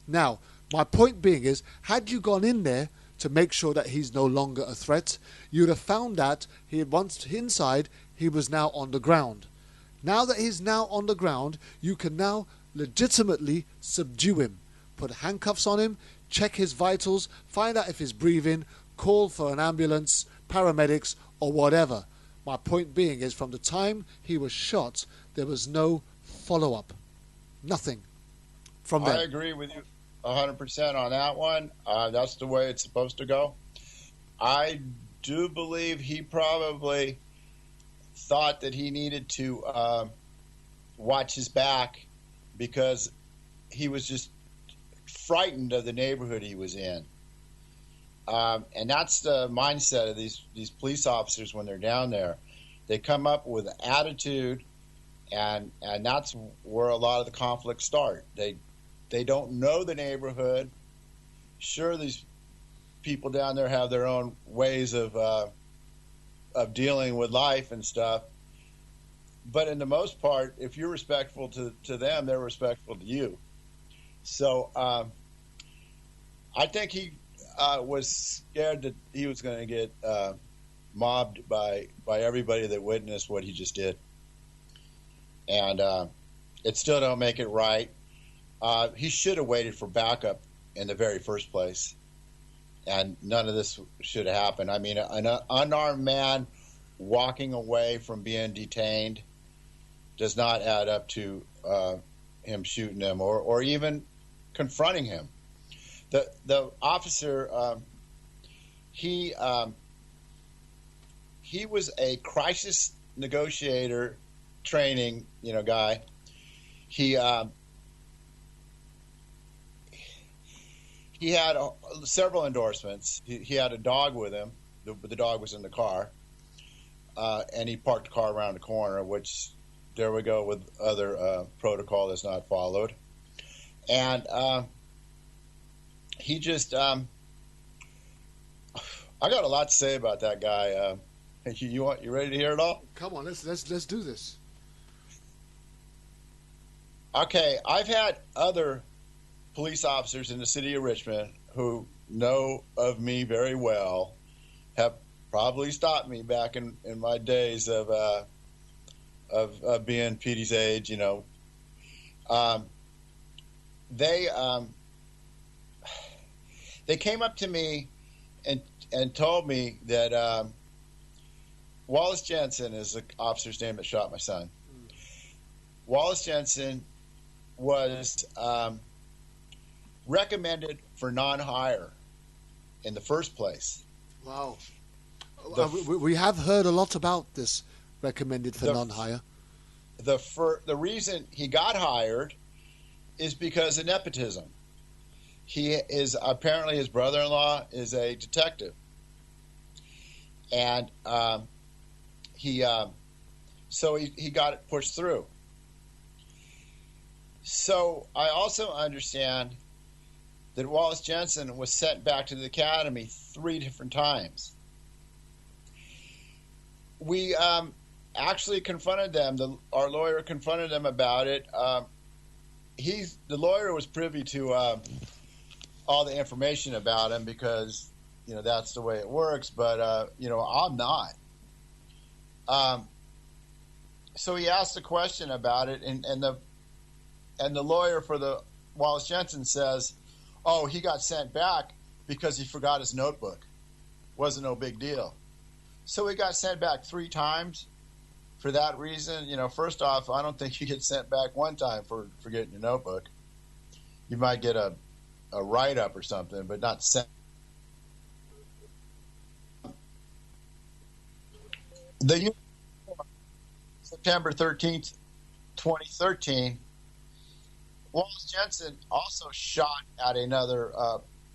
Now, my point being is, had you gone in there to make sure that he's no longer a threat, you'd have found that once inside, he was now on the ground. Now that he's now on the ground, you can now legitimately subdue him. Put handcuffs on him, check his vitals, find out if he's breathing, call for an ambulance, paramedics, or whatever. My point being is, from the time he was shot, there was no follow-up. Nothing from there. I agree with you 100% on that one. That's the way it's supposed to go. I do believe he probably thought that he needed to watch his back, because he was just frightened of the neighborhood he was in. And that's the mindset of these police officers when they're down there. They come up with an attitude, and that's where a lot of the conflicts start. They don't know the neighborhood. Sure, these people down there have their own ways of dealing with life and stuff, but in the most part, if you're respectful to them, they're respectful to you. So I think he was scared that he was going to get mobbed by everybody that witnessed what he just did, and it still don't make it right. He should have waited for backup in the very first place, and none of this should have happened. I mean, an unarmed man walking away from being detained does not add up to him shooting him or even confronting him. The officer, he was a crisis negotiator training, guy. He had several endorsements. He had a dog with him. The dog was in the car, and he parked the car around the corner, which there we go with other protocol that's not followed. And he just, I got a lot to say about that guy. You ready to hear it all? Come on, let's do this. Okay, I've had other police officers in the city of Richmond who know of me very well, have probably stopped me back in my days of being Pedie's age. They came up to me and told me that Wallace Jensen is the officer's name that shot my son. Wallace Jensen was recommended for non-hire in the first place. Wow. We have heard a lot about this recommended for non-hire. The reason he got hired is because of nepotism. He is apparently his brother-in-law is a detective, and he got it pushed through. So I also understand that Wallace Jensen was sent back to the academy 3 different times. We actually confronted them. Our lawyer confronted them about it. The lawyer was privy to all the information about him because that's the way it works. But I'm not. So he asked a question about it, and the lawyer for the Wallace Jensen says, "Oh, he got sent back because he forgot his notebook. Wasn't no big deal." So he got sent back 3 times for that reason. First off, I don't think you get sent back 1 time for forgetting your notebook. You might get a write-up or something, but not sent. The September 13th, 2013, Wallace Jensen also shot at another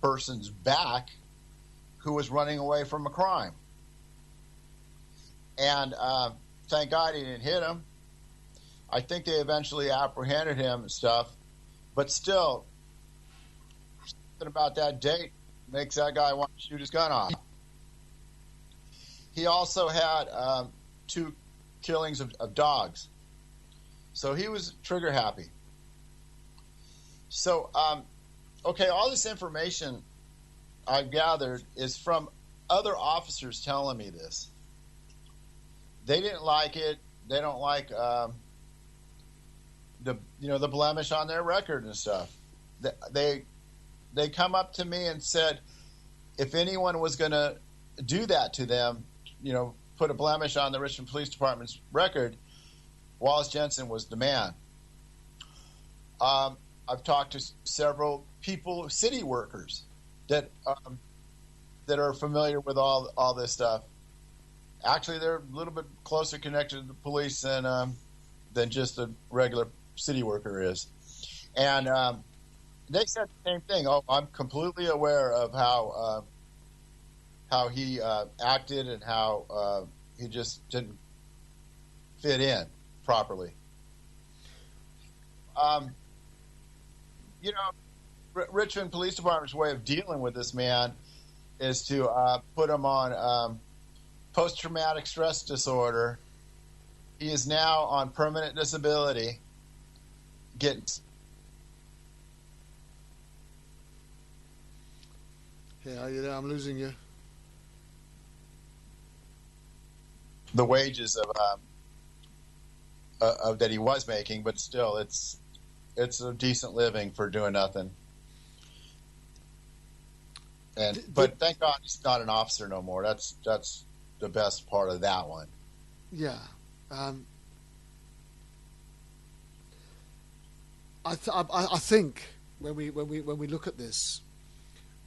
person's back who was running away from a crime. And thank God he didn't hit him. I think they eventually apprehended him and stuff. But still, something about that date makes that guy want to shoot his gun off. He also had 2 killings of dogs. So he was trigger happy. So, okay, all this information I've gathered is from other officers telling me this. They didn't like it. They don't like the blemish on their record and stuff. They come up to me and said, if anyone was going to do that to them, put a blemish on the Richmond Police Department's record, Wallace Jensen was the man. I've talked to several people, city workers, that are familiar with all this stuff. Actually, they're a little bit closer connected to the police than just a regular city worker is. And they said the same thing. Oh, I'm completely aware of how he acted and how he just didn't fit in properly. Richmond Police Department's way of dealing with this man is to put him on post-traumatic stress disorder He is now on permanent disability. Getting Yeah, are you there? I'm losing you. the wages of that he was making, but still, it's a decent living for doing nothing. But thank God he's not an officer no more. That's the best part of that one. Yeah. I think when we look at this,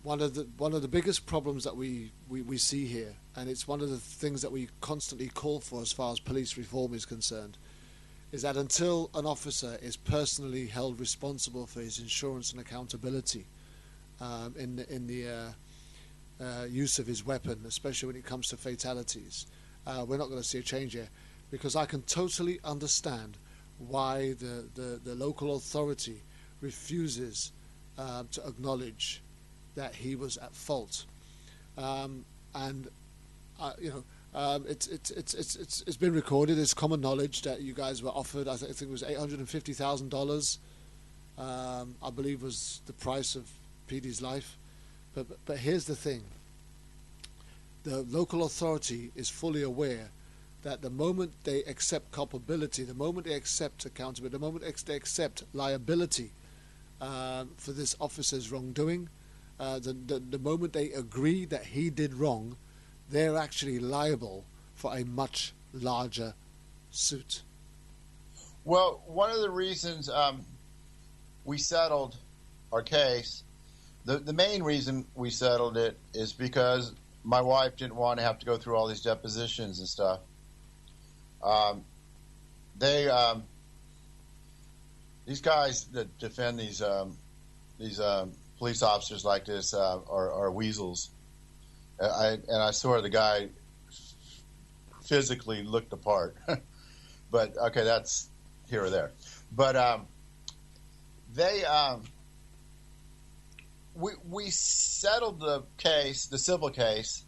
one of the biggest problems that we see here, and it's one of the things that we constantly call for as far as police reform is concerned, is that until an officer is personally held responsible for his insurance and accountability in the use of his weapon, especially when it comes to fatalities, we're not going to see a change here. Because I can totally understand why the local authority refuses to acknowledge that he was at fault, it's been recorded. It's common knowledge that you guys were offered. I think it was $850,000. I believe was the price of Pedie's life. But here's the thing: the local authority is fully aware that the moment they accept culpability, the moment they accept accountability, the moment they accept liability for this officer's wrongdoing, the moment they agree that he did wrong, they're actually liable for a much larger suit. Well, one of the reasons we settled our case, the main reason we settled it is because my wife didn't want to have to go through all these depositions and stuff. These guys that defend these police officers like this are weasels. I swear the guy physically looked the part. But okay, that's here or there. But we settled the case, the civil case,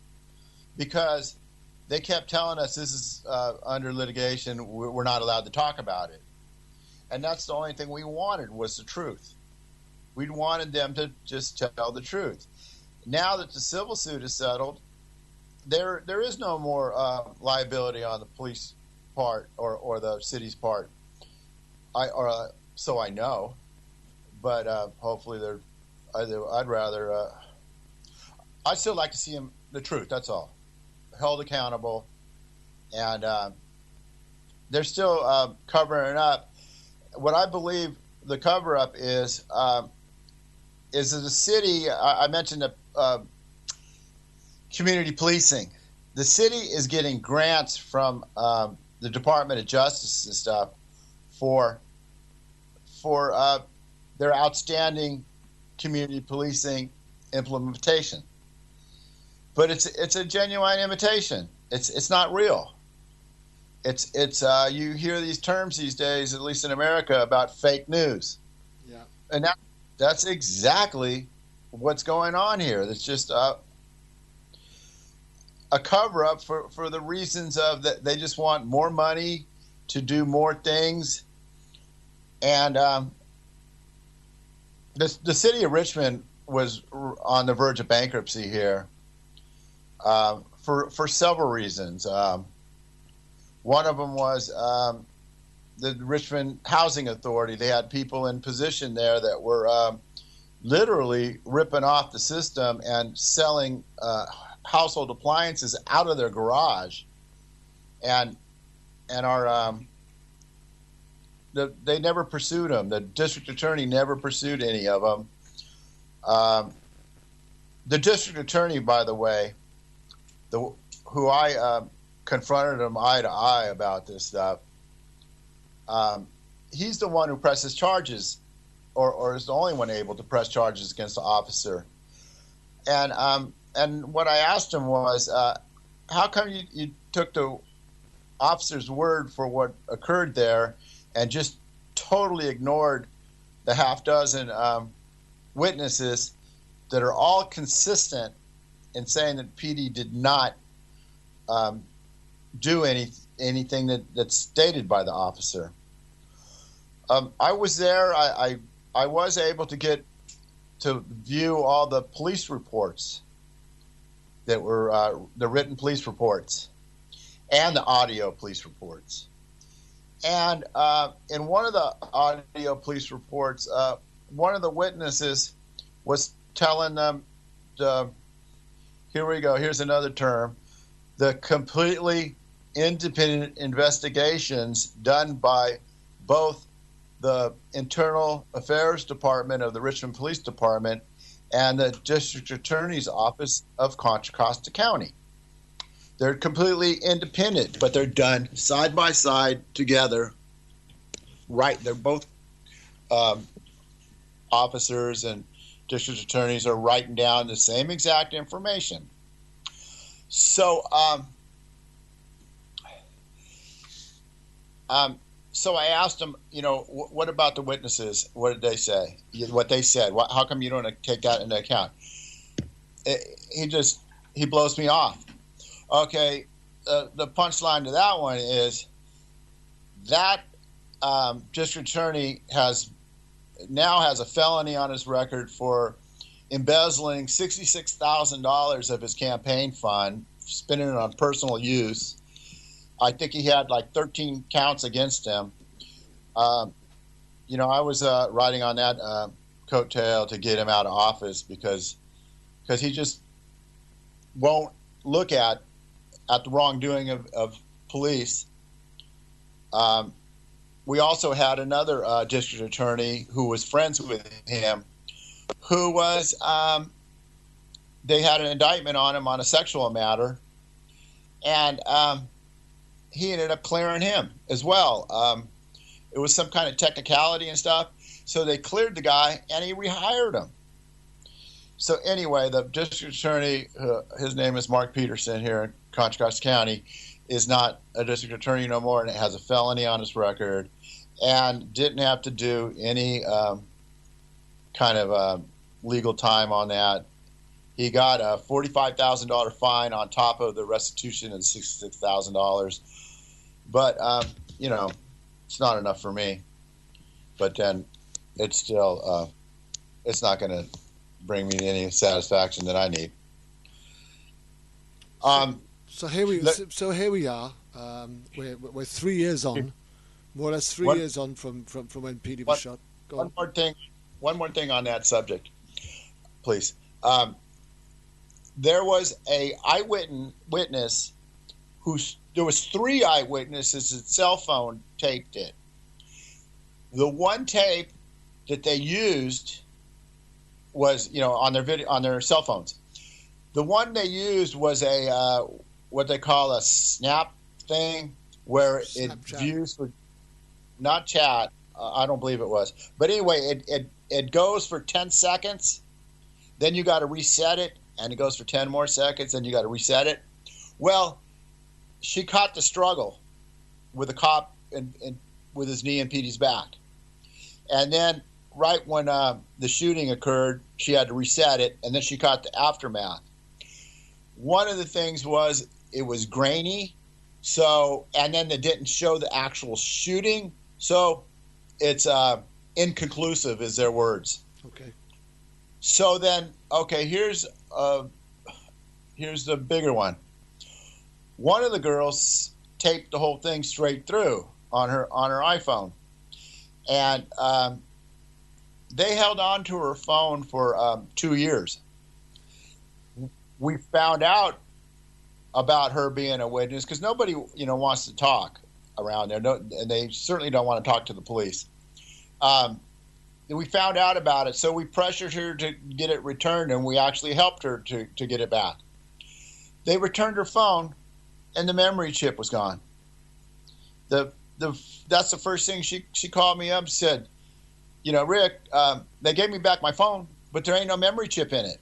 because they kept telling us this is under litigation. We're not allowed to talk about it. And that's the only thing we wanted was the truth. We wanted them to just tell the truth. Now that the civil suit is settled, there is no more liability on the police part or the city's part. So I know. But hopefully I'd rather... I'd still like to see him, the truth, that's all. Held accountable, and they're still covering up. What I believe the cover-up is that the city. I mentioned the community policing. The city is getting grants from the Department of Justice and stuff for their outstanding community policing implementation. But it's a genuine imitation. It's not real. It's you hear these terms these days, at least in America, about fake news. Yeah. And that's exactly what's going on here. It's just a cover up for the reasons of that they just want more money to do more things. And the city of Richmond was on the verge of bankruptcy here. For several reasons. One of them was the Richmond Housing Authority. They had people in position there that were literally ripping off the system and selling household appliances out of their garage, and they never pursued them. The district attorney never pursued any of them. The district attorney, by the way, who I confronted him eye to eye about this stuff, he's the one who presses charges, or is the only one able to press charges against the officer. And what I asked him was, how come you took the officer's word for what occurred there and just totally ignored the half dozen witnesses that are all consistent in saying that Pedie did not do anything that's stated by the officer. I was there. I was able to get to view all the police reports that were the written police reports and the audio police reports. And in one of the audio police reports, one of the witnesses was telling them, here we go, here's another term, the completely independent investigations done by both the Internal Affairs Department of the Richmond Police Department and the District Attorney's Office of Contra Costa County. They're completely independent, but they're done side by side together. Right, they're both officers and district attorneys are writing down the same exact information. So, so I asked him, what about the witnesses? What did they say? What they said? How come you don't take that into account? He blows me off. Okay, the punchline to that one is that district attorney has a felony on his record for embezzling $66,000 of his campaign fund, spending it on personal use. I think he had like 13 counts against him. I was riding on that coattail to get him out of office because he just won't look at the wrongdoing of police. We also had another district attorney who was friends with him, who was they had an indictment on him on a sexual matter, and he ended up clearing him as well. It was some kind of technicality and stuff, so they cleared the guy and he rehired him. So anyway, the district attorney, his name is Mark Peterson here in Contra Costa County, is not a district attorney no more, and it has a felony on his record, and didn't have to do any kind of legal time on that. He got a $45,000 fine on top of the restitution of $66,000. But, it's not enough for me. But then it's still, it's not going to bring me any satisfaction that I need. So here we are. We're 3 years on, more or less 3 years on from when Pedie was shot. Go on. One more thing on that subject, please. There was a eyewitness there was 3 eyewitnesses that cell phone taped it. The one tape that they used was, on their cell phones. The one they used was a what they call a snap thing, where it views for not chat. I don't believe it was, but anyway, it goes for 10 seconds. Then you got to reset it, and it goes for 10 more seconds. Then you got to reset it. Well, she caught the struggle with a cop and with his knee in Pedie's back, and then right when the shooting occurred, she had to reset it, and then she caught the aftermath. One of the things was it was grainy, and then they didn't show the actual shooting, so it's inconclusive, is their words. Okay. So then, here's the bigger one. One of the girls taped the whole thing straight through on her iPhone, and they held on to her phone for 2 years. We found out about her being a witness because nobody, wants to talk around there. No, and they certainly don't want to talk to the police. We found out about it, so we pressured her to get it returned, and we actually helped her to get it back. They returned her phone, and the memory chip was gone. That's the first thing she called me up and said, Rick, they gave me back my phone, but there ain't no memory chip in it.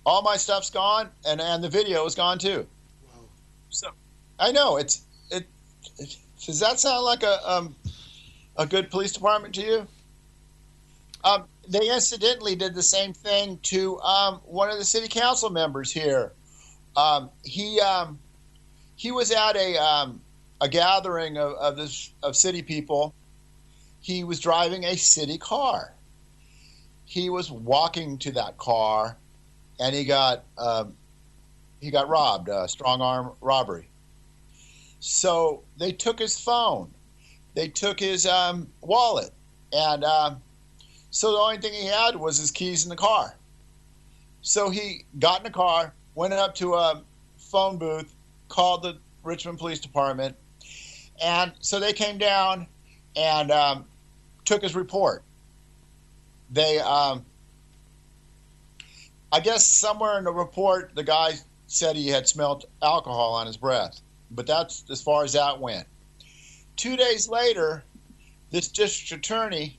All my stuff's gone, and the video is gone too. Wow. So I know does that sound like a good police department to you? They incidentally did the same thing to one of the city council members here. He he was at a gathering of city people. He was driving a city car. He was walking to that car, and he got robbed, strong arm robbery. So they took his phone, they took his wallet, and so the only thing he had was his keys in the car. So he got in the car, went up to a phone booth, called the Richmond Police Department, and so they came down and took his report. They, I guess somewhere in the report, the guy said he had smelled alcohol on his breath, but that's as far as that went. 2 days later, this district attorney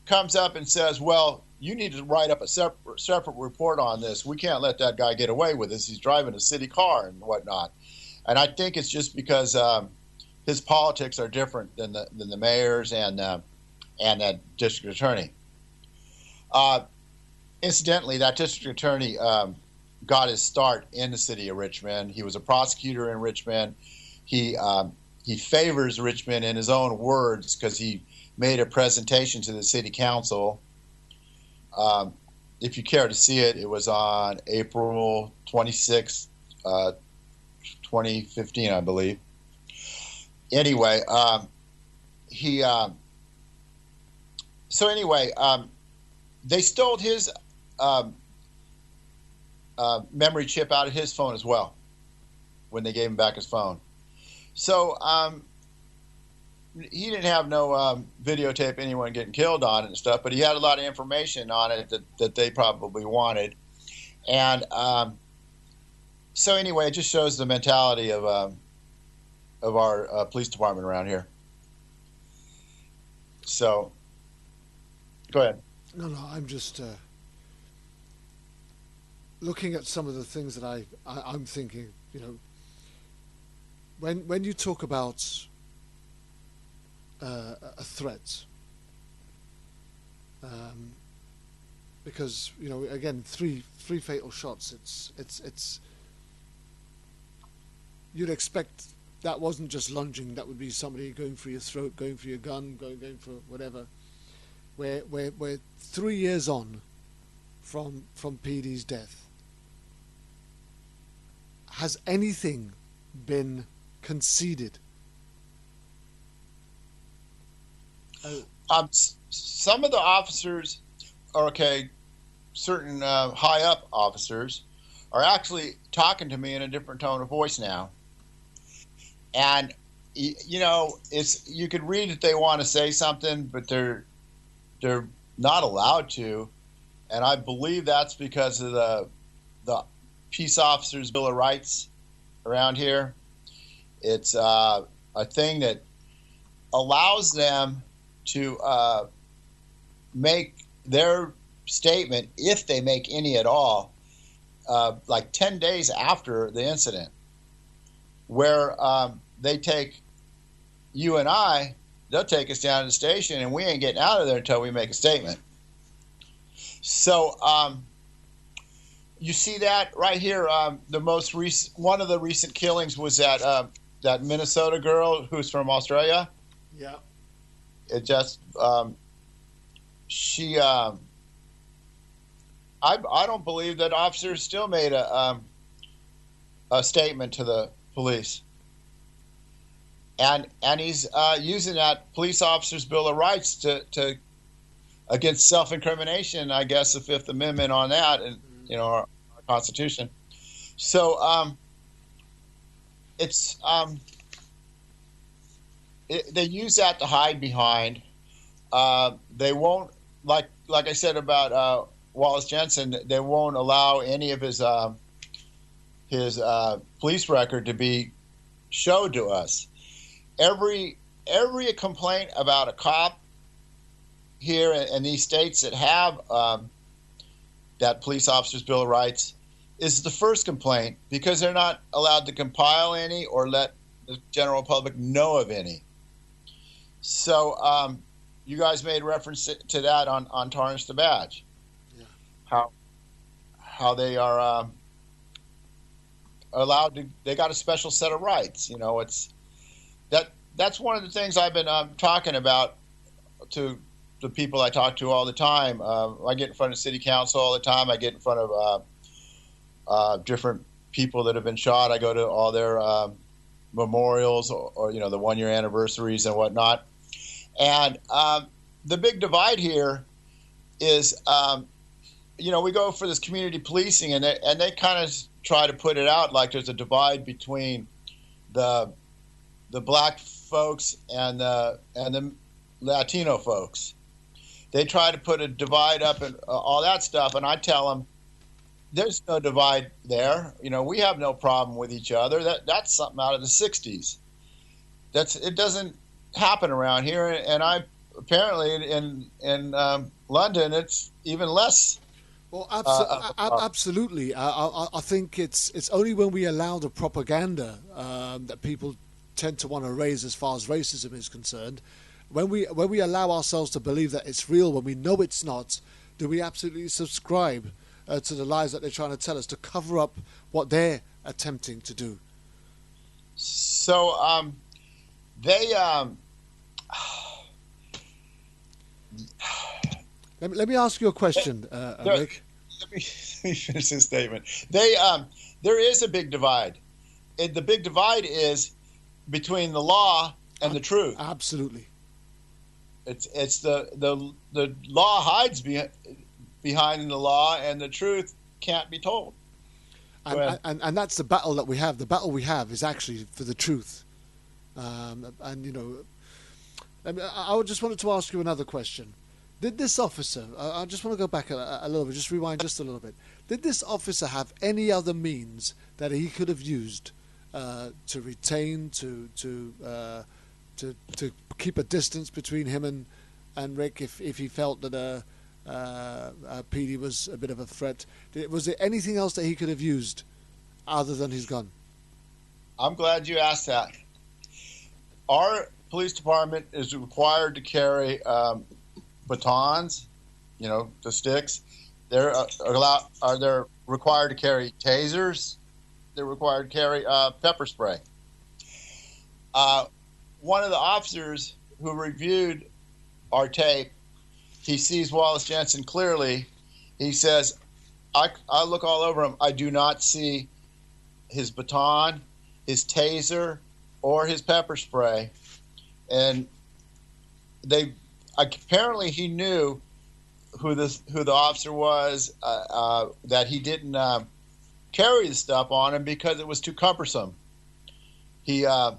comes up and says, well, you need to write up a separate report on this. We can't let that guy get away with this. He's driving a city car and whatnot. And I think it's just because his politics are different than the mayor's and that district attorney. Incidentally, that district attorney got his start in the city of Richmond. He was a prosecutor in Richmond. He favors Richmond in his own words because he made a presentation to the city council. If you care to see it, it was on April 26th, 2015, I believe. Anyway, they stole his memory chip out of his phone as well when they gave him back his phone. So he didn't have no videotape anyone getting killed on it and stuff, but he had a lot of information on it that they probably wanted. And so anyway, it just shows the mentality of our police department around here. So, go ahead. No, I'm just looking at some of the things that I'm thinking. You know, when you talk about a threat, because you know, again, three fatal shots. It's you'd expect that wasn't just lunging. That would be somebody going for your throat, going for your gun, going for whatever. We're 3 years on from Pedie's death. Has anything been conceded? Some of the officers, certain high up officers, are actually talking to me in a different tone of voice now. And you know, you could read that they want to say something, but they're not allowed to, and I believe that's because of the Peace Officers Bill of Rights around here. It's a thing that allows them to make their statement, if they make any at all, like 10 days after the incident, where they take you and I, they'll take us down to the station, and we ain't getting out of there until we make a statement. So you see that right here. The most recent, one of the recent killings was that Minnesota girl who's from Australia. Yeah. It just she. I don't believe that officers still made a statement to the police. And he's using that Police Officers Bill of Rights to against self-incrimination, I guess, the Fifth Amendment on that, and you know, our Constitution. So they use that to hide behind. They won't, like I said about Wallace Jensen, they won't allow any of his police record to be showed to us. Every complaint about a cop here in these states that have that Police Officers Bill of Rights is the first complaint, because they're not allowed to compile any or let the general public know of any. So you guys made reference to that on Tarnish the Badge. Yeah. How they are allowed to. They got a special set of rights. That's one of the things I've been talking about to the people I talk to all the time. I get in front of city council all the time. I get in front of different people that have been shot. I go to all their memorials or the 1-year anniversaries and whatnot. And the big divide here is, we go for this community policing, and they kind of try to put it out like there's a divide between the black folks and the Latino folks. They try to put a divide up and all that stuff, and I tell them there's no divide there. We have no problem with each other. That's something out of the 60s. It doesn't happen around here, and apparently in London it's even less. Well, absolutely. I think it's only when we allow the propaganda that people tend to want to raise as far as racism is concerned. When we allow ourselves to believe that it's real when we know it's not, do we absolutely subscribe to the lies that they're trying to tell us to cover up what they're attempting to do? So they let me ask you a question, Rick. Let me finish this statement. There is a big divide. The big divide is between the law and the truth. Absolutely. It's the law hides behind the law, and the truth can't be told. And that's the battle that we have. The battle we have is actually for the truth. I just wanted to ask you another question. Did this officer, I just want to go back a little bit, just rewind just a little bit. Did this officer have any other means that he could have used to retain, to keep a distance between him and Rick if he felt that Pedie was a bit of a threat? Was there anything else that he could have used other than his gun? I'm glad you asked that. Our police department is required to carry batons, the sticks. They're required to carry tasers. They're required to carry pepper spray. One of the officers who reviewed our tape, he sees Wallace Jensen clearly. He says, I look all over him. I do not see his baton, his taser, or his pepper spray. And apparently he knew who the officer was, that he didn't carry the stuff on him because it was too cumbersome. And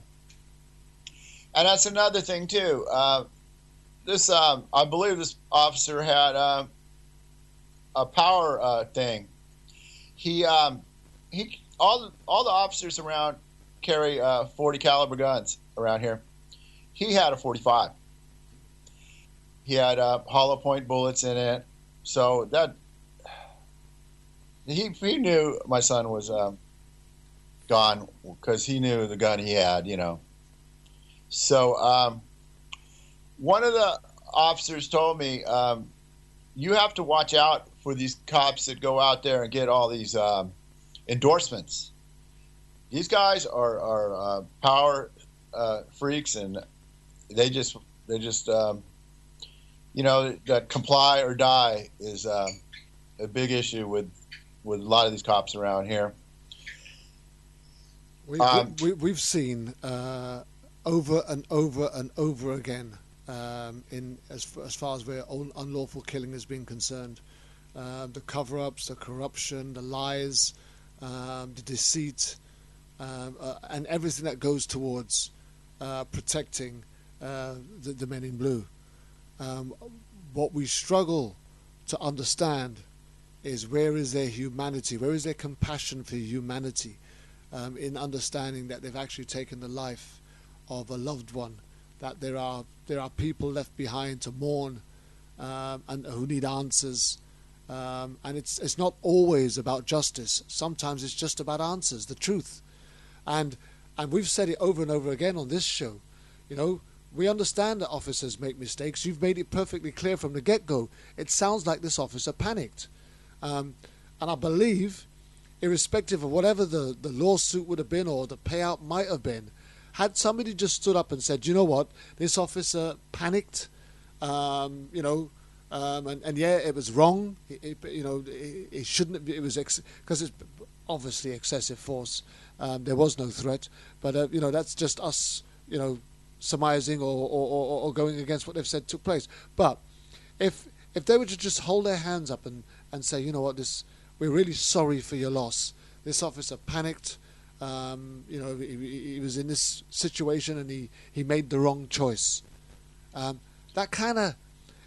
that's another thing too. I believe this officer had a power thing. All the officers around carry 40 caliber guns around here. He had a 45. He had hollow point bullets in it, so that he knew my son was gone because he knew the gun he had, So one of the officers told me, you have to watch out for these cops that go out there and get all these endorsements. These guys are power freaks, and they just that comply or die is a big issue with a lot of these cops around here. We've seen over and over and over again, as far as where unlawful killing has been concerned, the cover-ups, the corruption, the lies, the deceit, and everything that goes towards protecting the men in blue. What we struggle to understand is where is their humanity, where is their compassion for humanity, in understanding that they've actually taken the life of a loved one, that there are people left behind to mourn, and who need answers, and it's not always about justice. Sometimes it's just about answers, the truth, and we've said it over and over again on this show. We understand that officers make mistakes. You've made it perfectly clear from the get-go. It sounds like this officer panicked. And I believe irrespective of whatever the lawsuit would have been or the payout might have been, had somebody just stood up and said, you know what, this officer panicked, and yeah, it was wrong. It shouldn't have, it was because it's obviously excessive force. There was no threat, but that's just us, surmising or going against what they've said took place. But if they were to just hold their hands up and say, you know what, we're really sorry for your loss. This officer panicked. He was in this situation and he made the wrong choice. That kind of,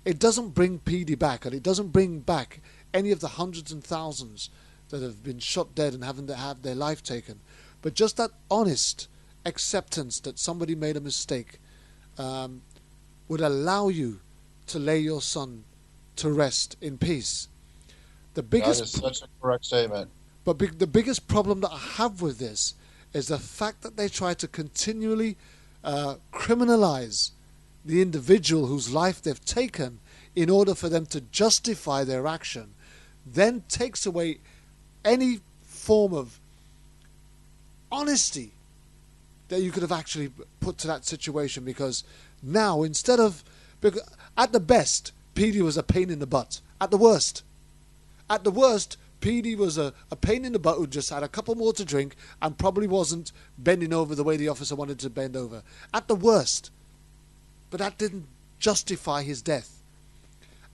it doesn't bring Pedie back, and it doesn't bring back any of the hundreds and thousands that have been shot dead and having to have their life taken. But just that honest acceptance that somebody made a mistake would allow you to lay your son to rest in peace. That is such a correct statement. But the biggest problem that I have with this is the fact that they try to continually criminalize the individual whose life they've taken in order for them to justify their action, then takes away any form of honesty that you could have actually put to that situation. Because now, at the best, Pedie was a pain in the butt. At the worst, Pedie was a pain in the butt who just had a couple more to drink and probably wasn't bending over the way the officer wanted to bend over. At the worst. But that didn't justify his death.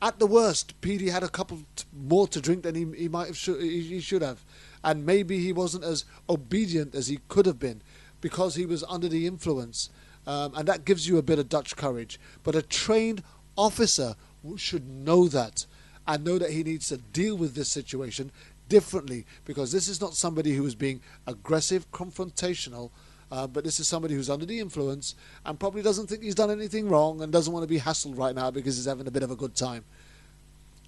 At the worst, Pedie had a couple more to drink than he might have he should have. And maybe he wasn't as obedient as he could have been because he was under the influence. And that gives you a bit of Dutch courage. But a trained officer should know that. And know that he needs to deal with this situation differently, because this is not somebody who is being aggressive, confrontational, but this is somebody who's under the influence and probably doesn't think he's done anything wrong and doesn't want to be hassled right now because he's having a bit of a good time.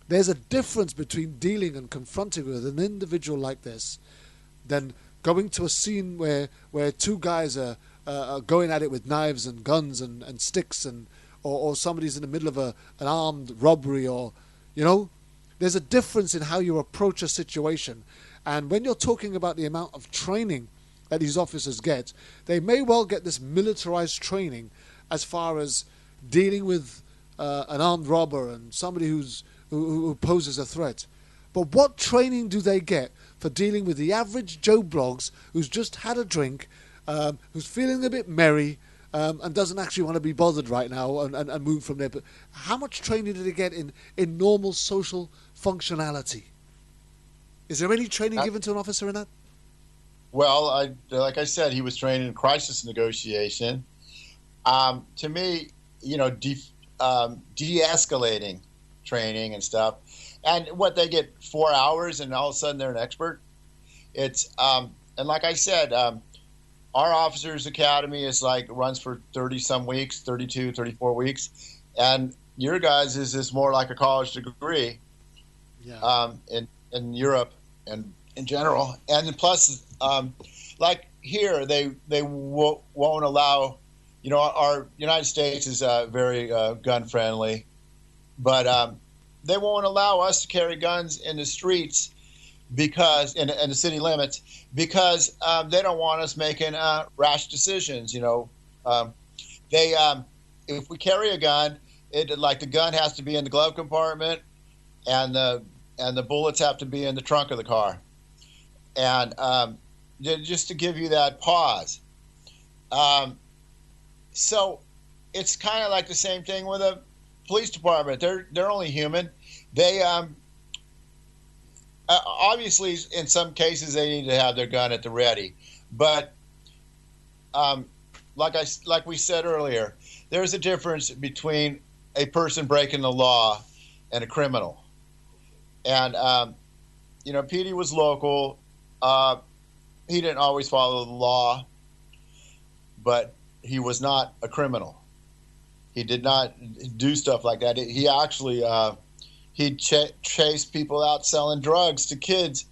There's a difference between dealing and confronting with an individual like this than going to a scene where two guys are going at it with knives and guns and sticks or somebody's in the middle of an armed robbery or... there's a difference in how you approach a situation. And when you're talking about the amount of training that these officers get, they may well get this militarized training as far as dealing with an armed robber and somebody who poses a threat. But what training do they get for dealing with the average Joe Bloggs who's just had a drink, who's feeling a bit merry, and doesn't actually want to be bothered right now and move from there? But how much training do they get in normal social functionality? Is there any training given to an officer in that? Well, like I said, he was trained in crisis negotiation. To me, de-escalating training and stuff. And what they get 4 hours and all of a sudden they're an expert. It's and like I said, our officers academy is runs for 30 some weeks, 32, 34 weeks. And your guys is more like a college degree. Yeah. In Europe and in general. And then plus, like here, they won't allow, our United States is very gun friendly, but they won't allow us to carry guns in the streets because in the city limits because they don't want us making rash decisions. If we carry a gun, the gun has to be in the glove compartment, and the bullets have to be in the trunk of the car, and just to give you that pause. So it's kind of like the same thing with a police department. They're only human. They obviously in some cases they need to have their gun at the ready, but like we said earlier, there's a difference between a person breaking the law and a criminal. And Pedie was local. He didn't always follow the law, but he was not a criminal. He did not do stuff like that. He actually he'd chase people out selling drugs to kids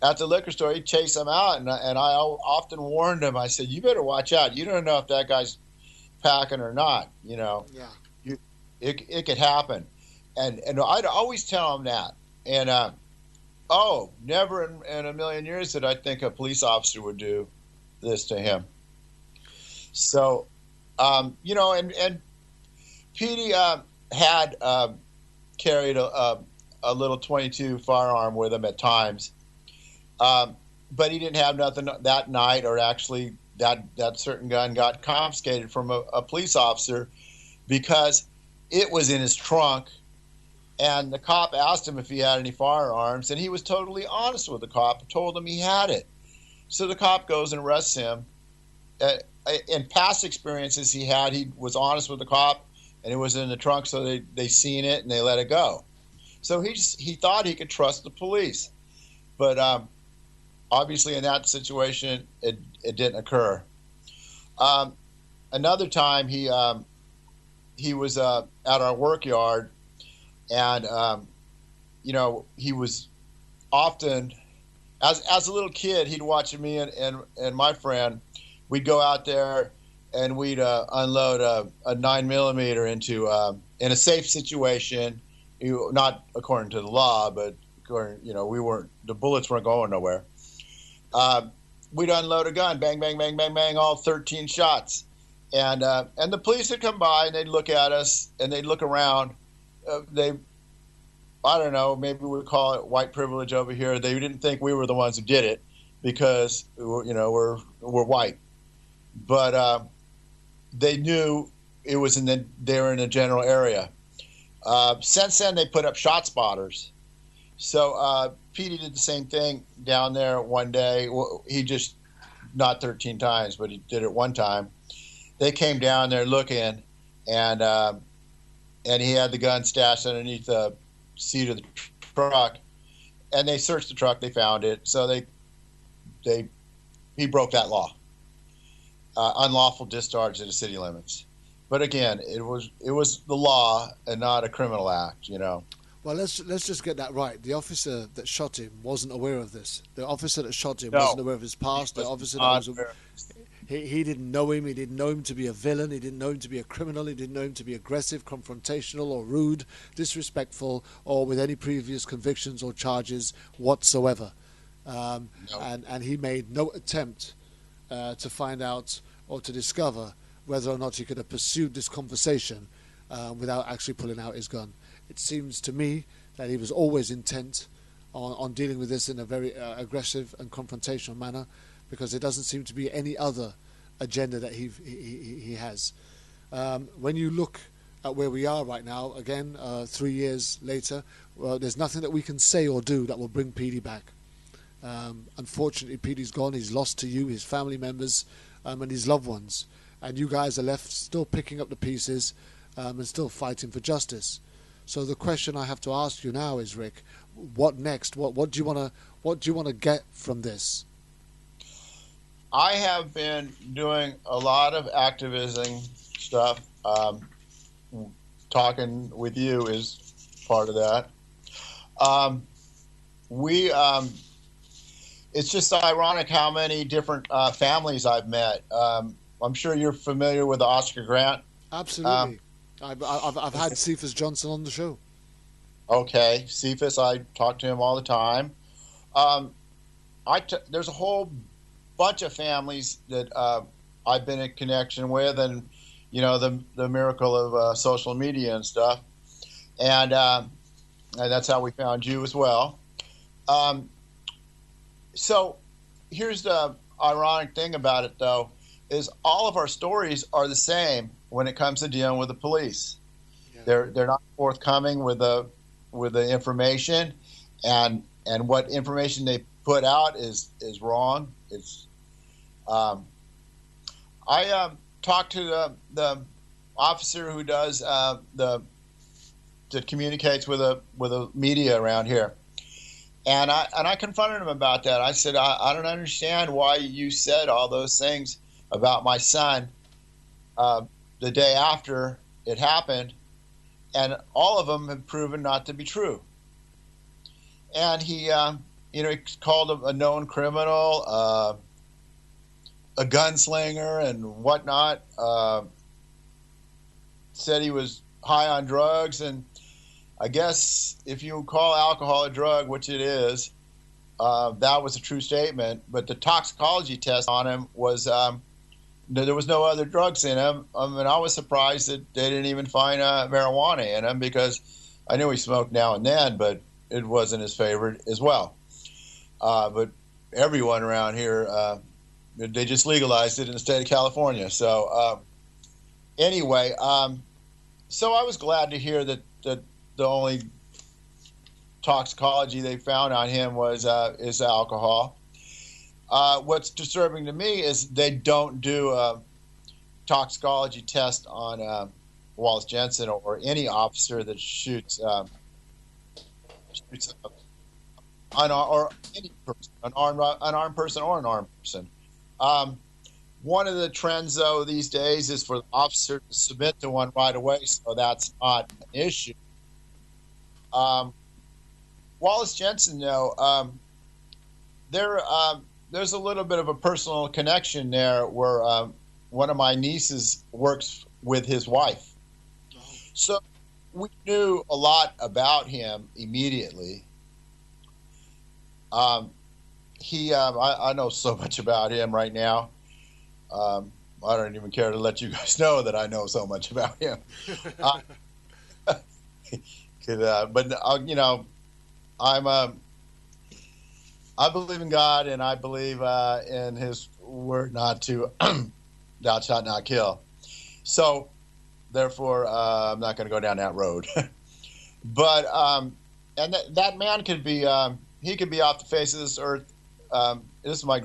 at the liquor store. He'd chase them out, and I often warned him. I said, "You better watch out. You don't know if that guy's packing or not. Yeah, it could happen." And I'd always tell him that. And Oh, never in a million years did I think a police officer would do this to him. So, and Pedie had carried a little 22 firearm with him at times, but he didn't have nothing that night, or actually that certain gun got confiscated from a police officer because it was in his trunk. And the cop asked him if he had any firearms, and he was totally honest with the cop, told him he had it. So the cop goes and arrests him. In past experiences he was honest with the cop, and it was in the trunk, so they seen it and they let it go. So he thought he could trust the police. But obviously in that situation, it didn't occur. Another time he was at our work yard, and he was often, as a little kid, he'd watch me and my friend. We'd go out there and we'd unload a 9mm into in a safe situation, not according to the law, but according, the bullets weren't going nowhere. We'd unload a gun, bang, bang, bang, bang, bang, all 13 shots, and the police would come by and they'd look at us and they'd look around. I don't know, maybe we would call it white privilege over here. They didn't think we were the ones who did it because, we're white. But they knew it was they were in a general area. Since then, they put up shot spotters. So Pedie did the same thing down there one day. Well, he just, not 13 times, but he did it one time. They came down there looking, and he had the gun stashed underneath the seat of the truck, and they searched the truck. They found it. So he broke that law, unlawful discharge of the city limits. But again, it was the law and not a criminal act. Well, let's just get that right. The officer that shot him wasn't aware of this. The officer that shot him wasn't aware of his past. The officer he didn't know him. He didn't know him to be a villain. He didn't know him to be a criminal. He didn't know him to be aggressive, confrontational, or rude, disrespectful, or with any previous convictions or charges whatsoever. No. And he made no attempt to find out or to discover whether or not he could have pursued this conversation without actually pulling out his gun. It seems to me that he was always intent on dealing with this in a very aggressive and confrontational manner, because there doesn't seem to be any other agenda that he has. When you look at where we are right now, again, 3 years later, there's nothing that we can say or do that will bring Pedie back. Unfortunately, Pedie's gone. He's lost to you, his family members, and his loved ones. And you guys are left still picking up the pieces and still fighting for justice. So the question I have to ask you now is, Rick, what next? What do you want to get from this? I have been doing a lot of activism stuff. Talking with you is part of that. It's just ironic how many different families I've met. I'm sure you're familiar with Oscar Grant. Absolutely. I've had Cephas Johnson on the show. Okay, Cephas, I talk to him all the time. There's a whole bunch of families that I've been in connection with, and the miracle of social media and stuff, and that's how we found you as well. So here's the ironic thing about it, though, is all of our stories are the same when it comes to dealing with the police. Yeah. They're not forthcoming with the information, and what information they put out is wrong. It's I talked to the officer who does that communicates with the media around here, and I confronted him about that. I said, I don't understand why you said all those things about my son the day after it happened, and all of them have proven not to be true. And he he called him a known criminal, a gunslinger and whatnot, said he was high on drugs, and I guess if you call alcohol a drug, which it is, that was a true statement. But the toxicology test on him was there was no other drugs in him. And I was surprised that they didn't even find marijuana in him, because I knew he smoked now and then, but it wasn't his favorite as well. But everyone around here, they just legalized it in the state of California. So anyway, so I was glad to hear that the only toxicology they found on him is alcohol. What's disturbing to me is they don't do a toxicology test on Wallace Jensen or any officer that shoots or any person, an unarmed person or an armed person. One of the trends, though, these days is for the officer to submit to one right away, so that's not an issue. Wallace Jensen, though, there's a little bit of a personal connection there where one of my nieces works with his wife. So we knew a lot about him immediately. I know so much about him right now. I don't even care to let you guys know that I know so much about him. I believe in God, and I believe in His word not to thou shalt not kill. So, therefore, I'm not going to go down that road. But and that man could be he could be off the face of this earth. This is my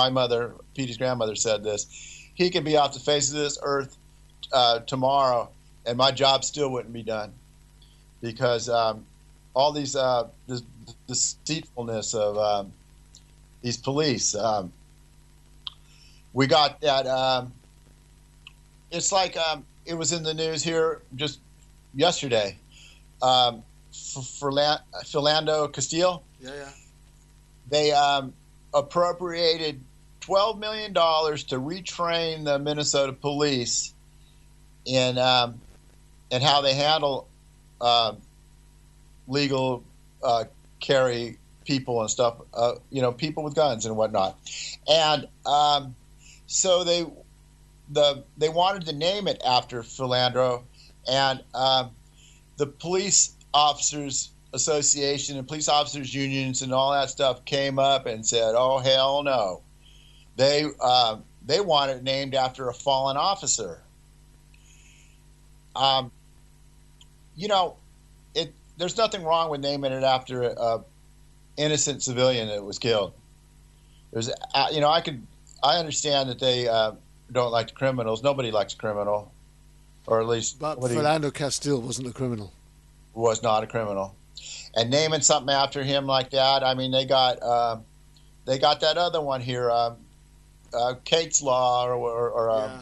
mother, Pedie's grandmother, said this. He could be off the face of this earth tomorrow, and my job still wouldn't be done, because all these this deceitfulness of these police. We got that. It's like it was in the news here just yesterday. Philando Castile. Yeah. They appropriated $12 million to retrain the Minnesota police in how they handle legal carry people and stuff, people with guns and whatnot. And so they wanted to name it after Philandro, and the Police Officers Association and police officers unions and all that stuff came up and said, "Oh, hell no!" They want it named after a fallen officer. There's nothing wrong with naming it after a innocent civilian that was killed. There's, I understand that they don't like the criminals. Nobody likes a criminal, or at least. But Philando Castile wasn't a criminal. Was not a criminal. And naming something after him like that, I mean, they got that other one here, Kate's Law,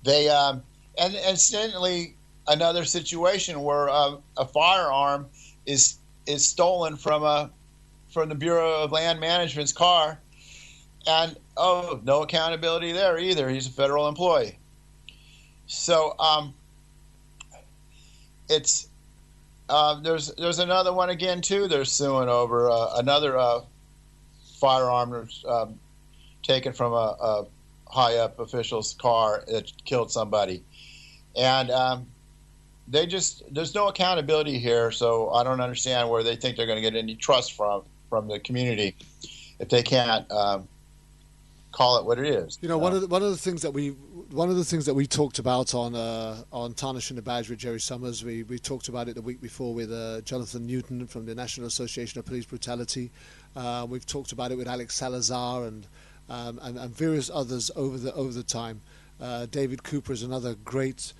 they and incidentally, another situation where a firearm is stolen from the Bureau of Land Management's car, and no accountability there either. He's a federal employee. So it's there's another one again too. They're suing over another firearm taken from a high up official's car that killed somebody, and there's no accountability here. So I don't understand where they think they're going to get any trust from the community if they can't call it what it is. One of the things that we talked about on Tarnishing the Badge with Jerry Summers, we talked about it the week before with Jonathan Newton from the National Association of Police Brutality. We've talked about it with Alex Salazar and various others over the time. David Cooper is another great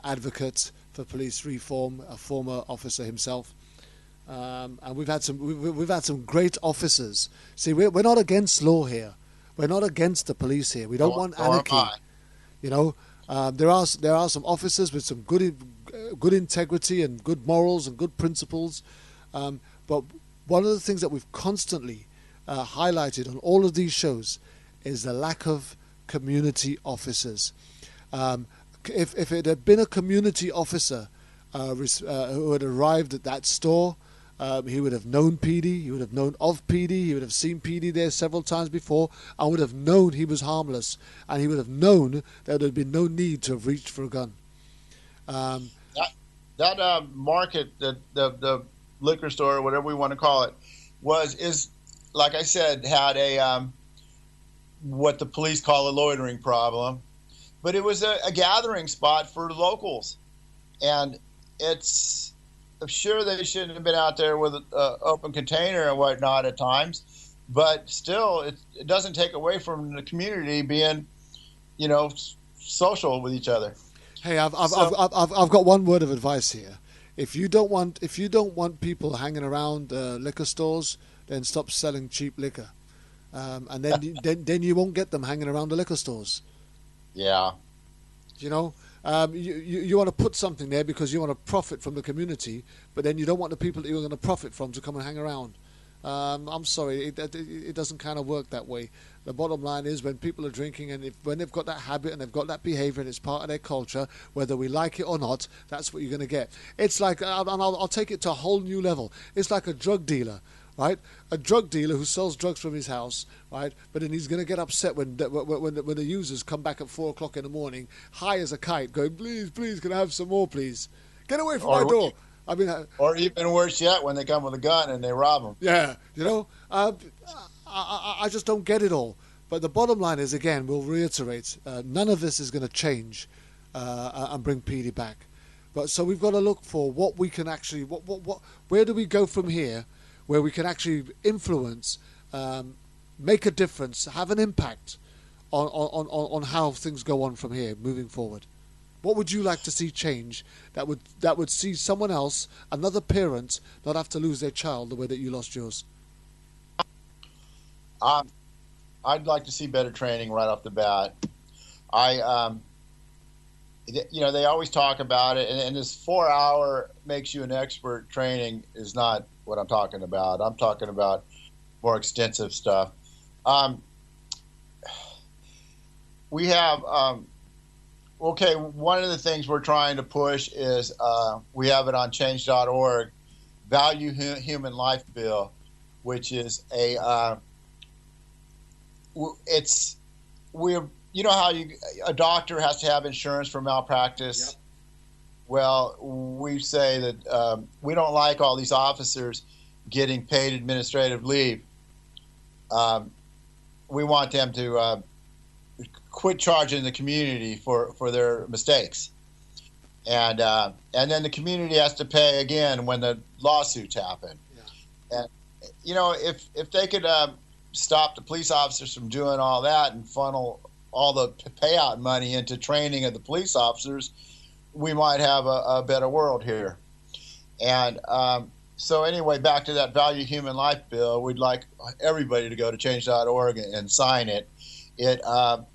advocate for police reform, a former officer himself. And we've had some great officers. See, we're not against law here. We're not against the police here. We don't want anarchy. There are some officers with some good integrity and good morals and good principles. But one of the things that we've constantly highlighted on all of these shows is the lack of community officers. If it had been a community officer who had arrived at that store He would have known Pedie. He would have known of Pedie. He would have seen Pedie there several times before, and would have known he was harmless. And he would have known there would have been no need to have reached for a gun. That market, the liquor store, or whatever we want to call it, is like I said, had a what the police call a loitering problem, but it was a gathering spot for locals, and I'm sure they shouldn't have been out there with an open container and whatnot at times, but still, it doesn't take away from the community being, social with each other. Hey, I've got one word of advice here. If you don't want people hanging around liquor stores, then stop selling cheap liquor, and then you won't get them hanging around the liquor stores. Yeah. You want to put something there because you want to profit from the community, but then you don't want the people that you're going to profit from to come and hang around. I'm sorry, it doesn't kind of work that way. The bottom line is, when people are drinking, and when they've got that habit and they've got that behavior and it's part of their culture, whether we like it or not, that's what you're going to get. It's like, and I'll take it to a whole new level. It's like a drug dealer, right? A drug dealer who sells drugs from his house, right? But then he's going to get upset when the users come back at 4 o'clock in the morning, high as a kite, going, please, can I have some more, please? Get away from my door. I mean, or even worse yet, when they come with a gun and they rob them. Yeah, I just don't get it all. But the bottom line is, again, we'll reiterate, none of this is going to change and bring Pedie back. But so we've got to look for what we can actually, where do we go from here, where we can actually influence, make a difference, have an impact on how things go on from here, moving forward. What would you like to see change that would see someone else, another parent, not have to lose their child the way that you lost yours? I'd like to see better training right off the bat. They always talk about it, and this 4-hour makes you an expert training is not what I'm talking about. I'm talking about more extensive stuff. We have one of the things we're trying to push is we have it on change.org, Value Human Life Bill, which is a how a doctor has to have insurance for malpractice. Yep. Well, we say that we don't like all these officers getting paid administrative leave. We want them to quit charging the community for their mistakes, and then the community has to pay again when the lawsuits happen. Yeah. And if they could stop the police officers from doing all that and funnel all the payout money into training of the police officers, we might have a better world here. And so anyway, back to that Value Human Life Bill, we'd like everybody to go to change.org and sign it. It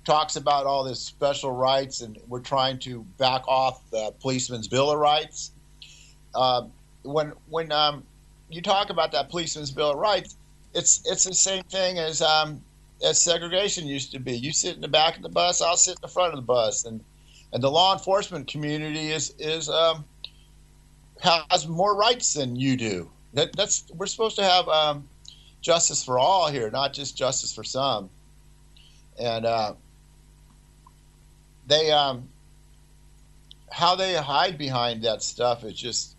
talks about all this special rights, and we're trying to back off the Policeman's Bill of Rights. When you talk about that Policeman's Bill of Rights, it's the same thing as segregation used to be. You sit in the back of the bus, I'll sit in the front of the bus, and the law enforcement community has more rights than you do. We're supposed to have justice for all here, not just justice for some. And how they hide behind that stuff is just,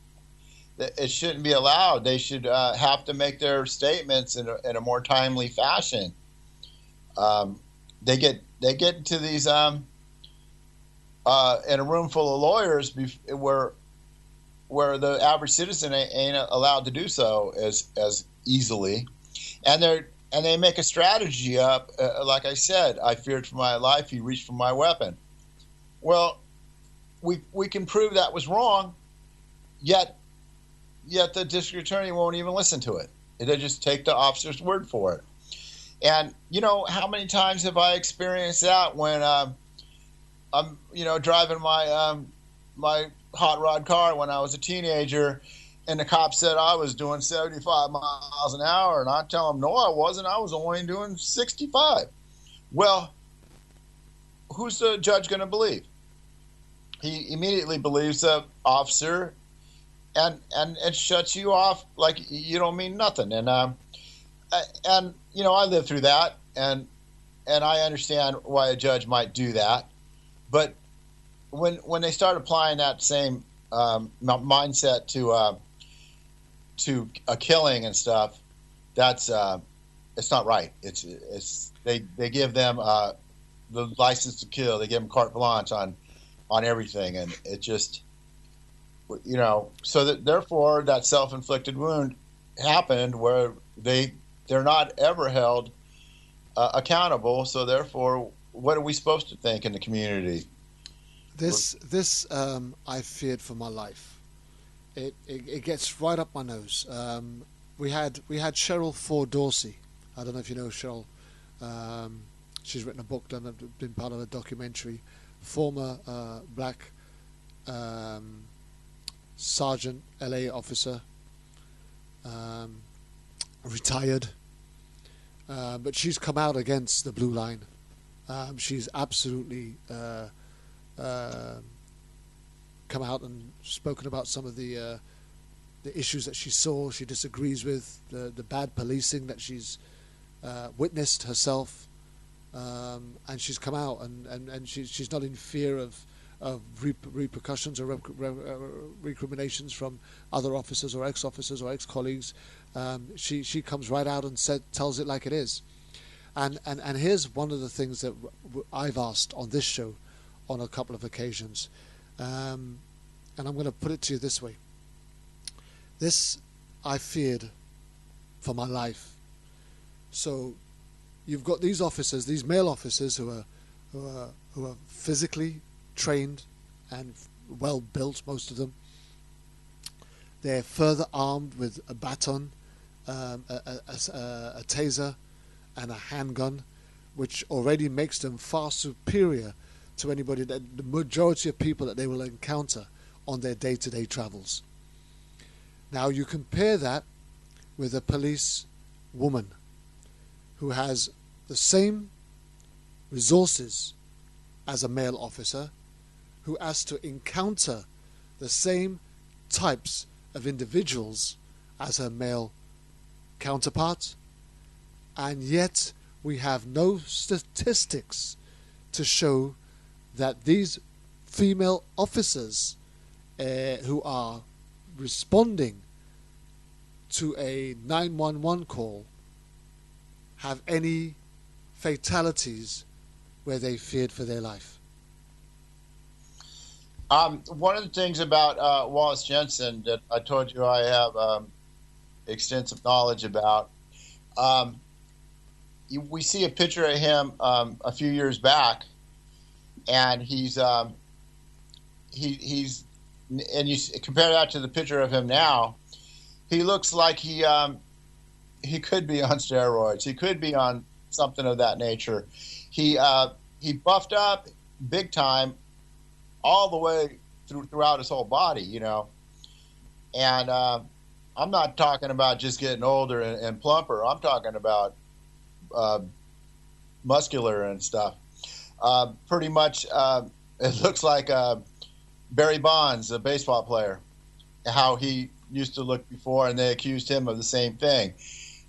it shouldn't be allowed. They should have to make their statements in a more timely fashion. They get into these in a room full of lawyers where the average citizen ain't allowed to do so as easily, and they make a strategy up. Like I said, I feared for my life. He reached for my weapon. Well, we can prove that was wrong, yet the district attorney won't even listen to it. They just take the officer's word for it. And how many times have I experienced that when I'm driving my hot rod car when I was a teenager, and the cop said I was doing 75 miles an hour, and I tell him, no, I wasn't. I was only doing 65. Well, who's the judge going to believe? He immediately believes the officer and it shuts you off like you don't mean nothing. And you know, I lived through that, and I understand why a judge might do that. But when they start applying that same mindset to a killing and stuff, that's it's not right. It's they give them the license to kill. They give them carte blanche on everything, and it just, you know, so that therefore that self-inflicted wound happened where they're not ever held accountable. So therefore, what are we supposed to think in the community? This I feared for my life. It gets right up my nose. We had Cheryl Ford Dorsey. I don't know if you know Cheryl. She's written a book, been part of a documentary. Former black sergeant, LA officer, retired, but she's come out against the blue line. She's absolutely come out and spoken about some of the issues that she saw, she disagrees with, the bad policing that she's witnessed herself, and she's come out and she's not in fear of repercussions or recriminations from other officers or ex-officers or ex-colleagues. She comes right out and tells it like it is. And here's one of the things that I've asked on this show on a couple of occasions, and I'm going to put it to you this way. This I feared for my life. So you've got these officers, these male officers who are physically trained and well built, most of them. They're further armed with a baton, a taser, and a handgun, which already makes them far superior to anybody, the majority of people that they will encounter on their day-to-day travels. Now you compare that with a police woman who has the same resources as a male officer, who has to encounter the same types of individuals as her male counterpart, and yet we have no statistics to show that these female officers who are responding to a 911 call have any fatalities where they feared for their life. One of the things about Wallace Jensen that I told you I have extensive knowledge about, we see a picture of him a few years back, and he's and you compare that to the picture of him now, he looks like he could be on steroids. He could be on something of that nature. He buffed up big time, all the way throughout his whole body, you know. And I'm not talking about just getting older and plumper. I'm talking about muscular and stuff. Pretty much, it looks like Barry Bonds, a baseball player, how he used to look before, and they accused him of the same thing.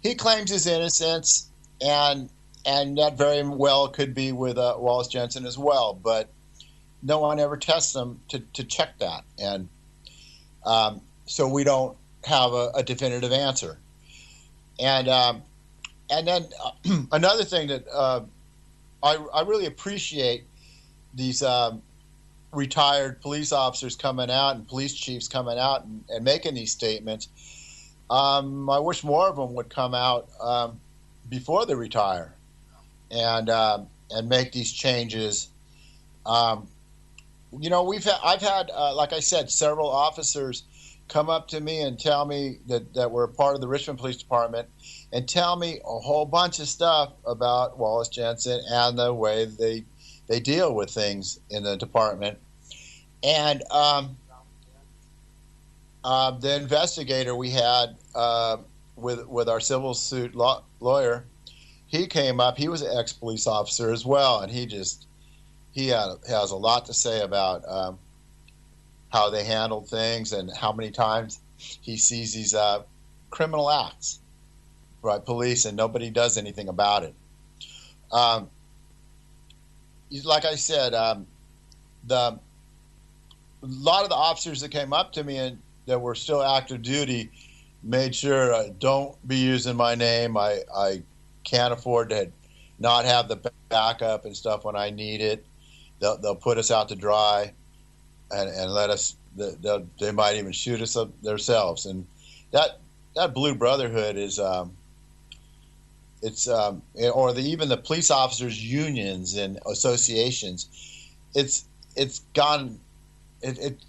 He claims his innocence, and that very well could be with Wallace Jensen as well, but no one ever tests them to check that, and so we don't have a definitive answer. And then another thing that I really appreciate these retired police officers coming out and police chiefs coming out and making these statements. I wish more of them would come out before they retire and make these changes. You know, I've had like I said, several officers come up to me and tell me that we're part of the Richmond Police Department and tell me a whole bunch of stuff about Wallace Jensen and the way they deal with things in the department. And the investigator we had with our civil suit lawyer, he came up. He was an ex-police officer as well, and he has a lot to say about how they handled things and how many times he sees these criminal acts by police and nobody does anything about it. Like I said, a lot of the officers that came up to me and that were still active duty made sure, don't be using my name. I can't afford to not have the backup and stuff when I need it. They'll put us out to dry and let us. They might even shoot us up themselves. And that Blue Brotherhood is, or even the police officers' unions and associations. It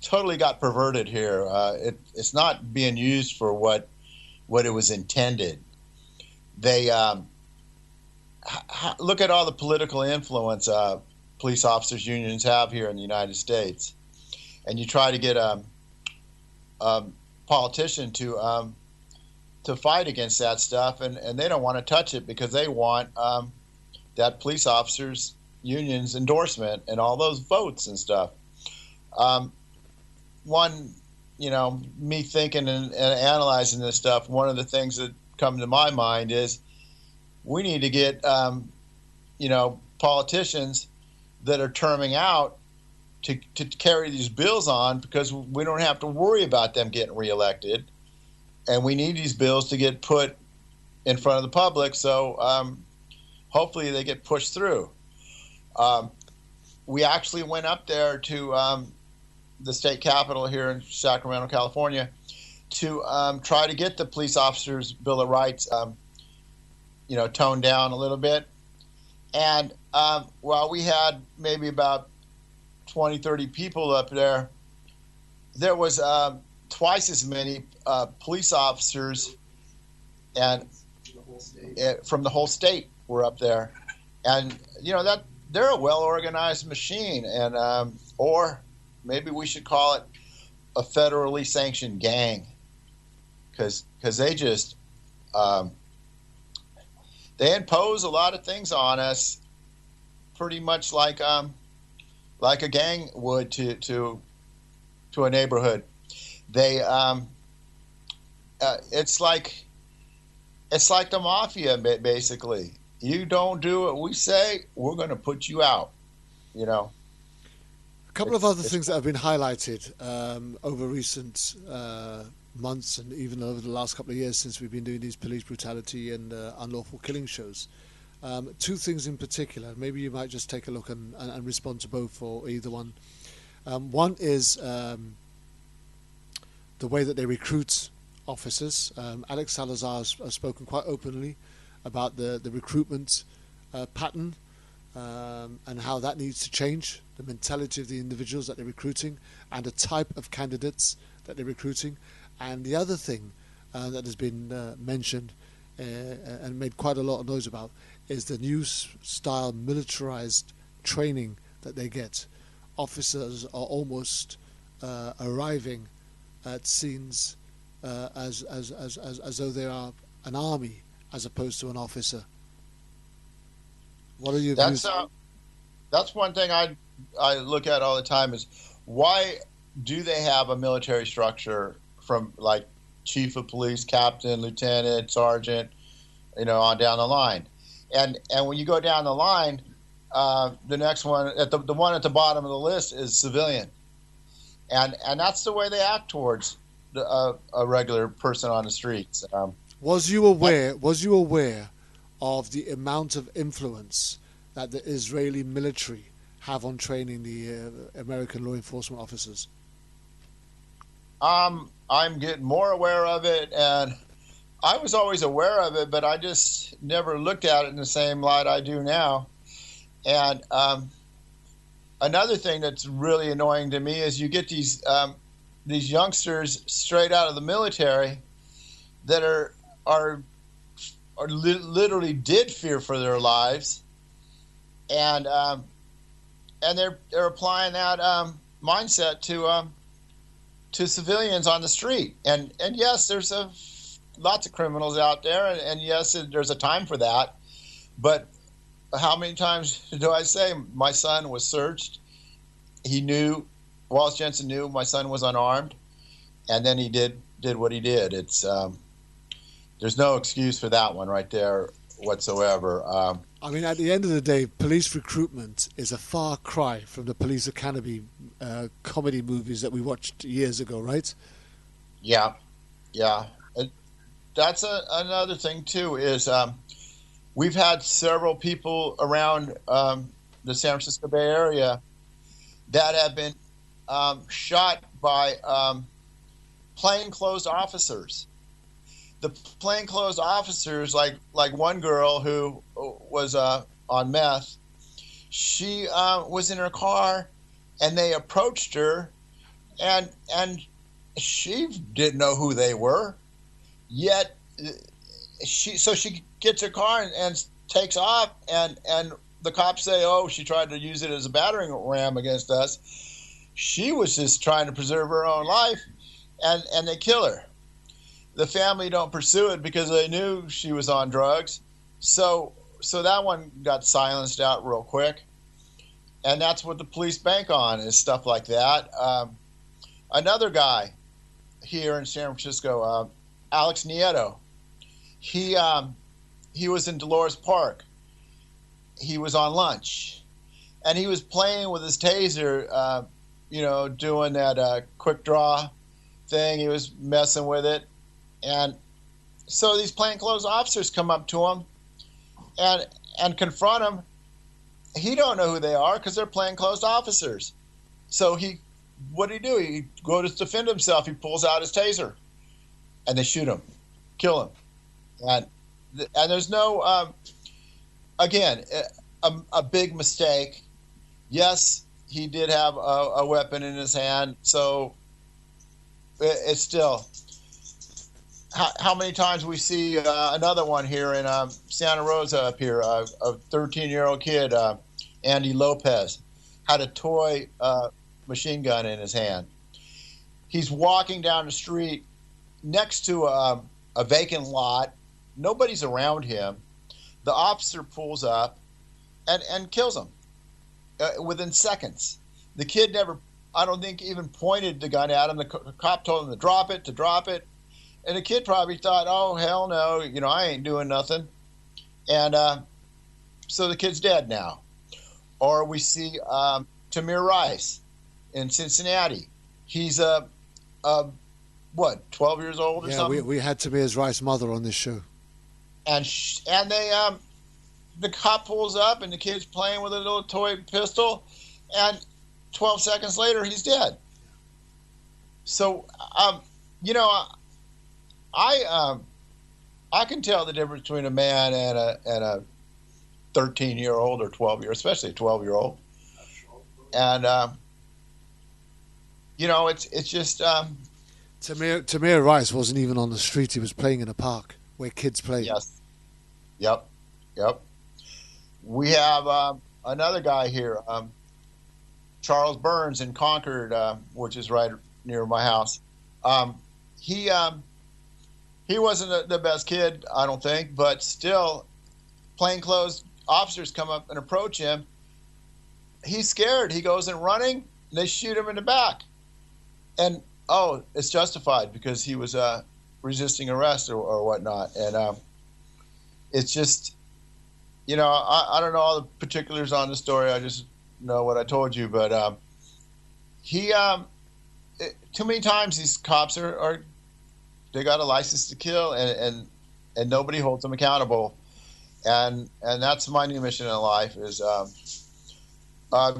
totally got perverted here. It's not being used for what it was intended. They look at all the political influence police officers unions have here in the United States, and you try to get a politician to fight against that stuff, and they don't want to touch it because they want that police officers unions endorsement and all those votes and stuff. Me thinking and analyzing this stuff, one of the things that come to my mind is we need to get, politicians that are terming out to carry these bills on, because we don't have to worry about them getting reelected. And we need these bills to get put in front of the public. So hopefully they get pushed through. We actually went up there to the state capitol here in Sacramento, California, to try to get the police officers' Bill of Rights, toned down a little bit. And while we had maybe about 20, 30 people up there, there was twice as many police officers and from the whole state were up there. And, that they're a well-organized machine, and or maybe we should call it a federally sanctioned gang, because they just they impose a lot of things on us, pretty much like a gang would to a neighborhood. They it's like the mafia, basically. You don't do what we say, we're going to put you out. A couple of other things that have been highlighted over recent months and even over the last couple of years since we've been doing these police brutality and unlawful killing shows. Two things in particular. Maybe you might just take a look and respond to both or either one. One is the way that they recruit officers. Alex Salazar has spoken quite openly about the recruitment pattern and how that needs to change, the mentality of the individuals that they're recruiting and the type of candidates that they're recruiting. And the other thing that has been mentioned and made quite a lot of noise about is the new style militarized training that they get. Officers are almost arriving at scenes as though they are an army as opposed to an officer. What are your views? That's one thing I look at all the time is, why do they have a military structure from like chief of police, captain, lieutenant, sergeant, on down the line? And when you go down the line, the next one, the one at the bottom of the list is civilian. And that's the way they act towards a regular person on the streets. Was you aware of the amount of influence that the Israeli military have on training the American law enforcement officers? I'm getting more aware of it, and I was always aware of it, but I just never looked at it in the same light I do now. And another thing that's really annoying to me is you get these youngsters straight out of the military that are literally did fear for their lives, and they're applying that mindset to civilians on the street. And yes, there's lots of criminals out there, and yes, there's a time for that. But how many times do I say my son was searched? He knew Wallace Jensen knew my son was unarmed, and then he did what he did. It's there's no excuse for that one right there whatsoever. I mean, at the end of the day, police recruitment is a far cry from the Police Academy comedy movies that we watched years ago, right? Yeah. That's another thing, too, is we've had several people around the San Francisco Bay Area that have been shot by plainclothes officers. The plainclothes officers, like one girl who was on meth, she was in her car, and they approached her, and she didn't know who they were. Yet she gets her car and takes off, and the cops say, "Oh, she tried to use it as a battering ram against us." She was just trying to preserve her own life, and they kill her. The family don't pursue it because they knew she was on drugs. So that one got silenced out real quick. And that's what the police bank on, is stuff like that. Another guy here in San Francisco, Alex Nieto, he was in Dolores Park. He was on lunch, and he was playing with his taser, doing that quick draw thing. He was messing with it. And so these plainclothes officers come up to him and confront him. He don't know who they are because they're plainclothes officers. So what did he do? He goes to defend himself. He pulls out his taser, and they shoot him, kill him. And there's no, again, a big mistake. Yes, he did have a weapon in his hand, so it's still. How many times we see another one here in Santa Rosa up here, a 13-year-old kid, Andy Lopez, had a toy machine gun in his hand. He's walking down the street next to a vacant lot. Nobody's around him. The officer pulls up and kills him within seconds. The kid never, I don't think, even pointed the gun at him. The cop told him to drop it. And the kid probably thought, oh, hell no, I ain't doing nothing. And so the kid's dead now. Or we see Tamir Rice in Cincinnati. He's, 12 years old or something? Yeah, we had Tamir Rice's mother on this show. And they, the cop pulls up, and the kid's playing with a little toy pistol, and 12 seconds later, he's dead. So, I can tell the difference between a man and a 13-year-old or 12-year, especially a 12-year-old. And it's just Tamir Rice wasn't even on the street. He was playing in a park where kids play. Yes. Yep. We have another guy here, Charles Burns in Concord, which is right near my house. He wasn't the best kid, I don't think, but still, plainclothes officers come up and approach him. He's scared. He goes in running, and they shoot him in the back. And, it's justified because he was resisting arrest or whatnot. And it's just, I don't know all the particulars on the story. I just know what I told you. But too many times these cops are they got a license to kill, and nobody holds them accountable, and that's my new mission in life. Is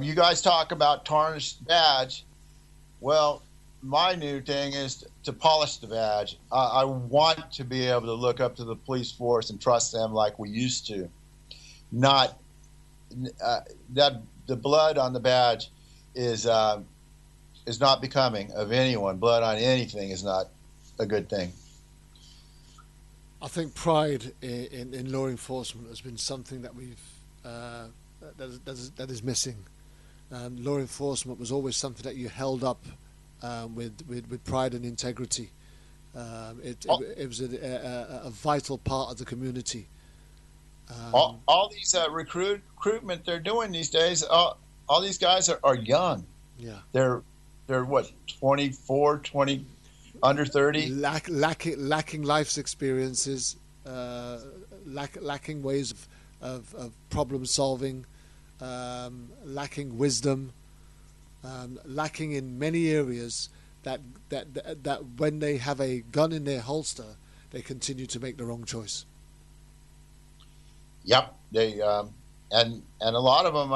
you guys talk about tarnished badge? Well, my new thing is to polish the badge. I want to be able to look up to the police force and trust them like we used to. Not that the blood on the badge is not becoming of anyone. Blood on anything is not a good thing. I think pride in law enforcement has been something that we've that is missing. Law enforcement was always something that you held up with pride and integrity. It was a vital part of the community. All these recruitment they're doing these days. All these guys are young. Yeah, they're they're what, 24, 20, under 30? Lacking life's experiences, lacking ways of problem solving, lacking wisdom, lacking in many areas that when they have a gun in their holster, they continue to make the wrong choice. Yep, they and a lot of them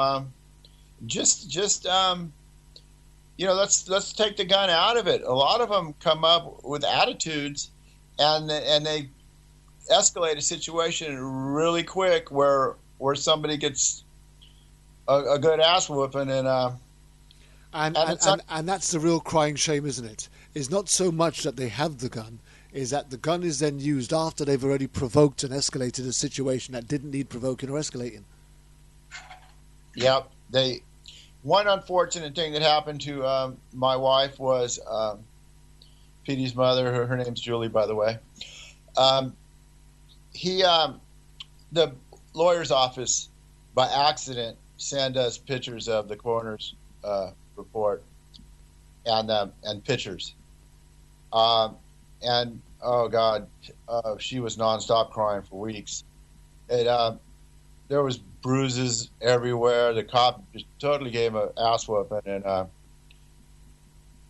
let's take the gun out of it. A lot of them come up with attitudes, and they escalate a situation really quick where somebody gets a good ass whooping, and that's the real crying shame, isn't it? It's not so much that they have the gun, is that the gun is then used after they've already provoked and escalated a situation that didn't need provoking or escalating. Yep. One unfortunate thing that happened to my wife was Pedie's mother. Her name's Julie, by the way. The lawyer's office, by accident, sent us pictures of the coroner's report and pictures. And oh God, she was nonstop crying for weeks. There was bruises everywhere. The cop just totally gave him an ass whooping,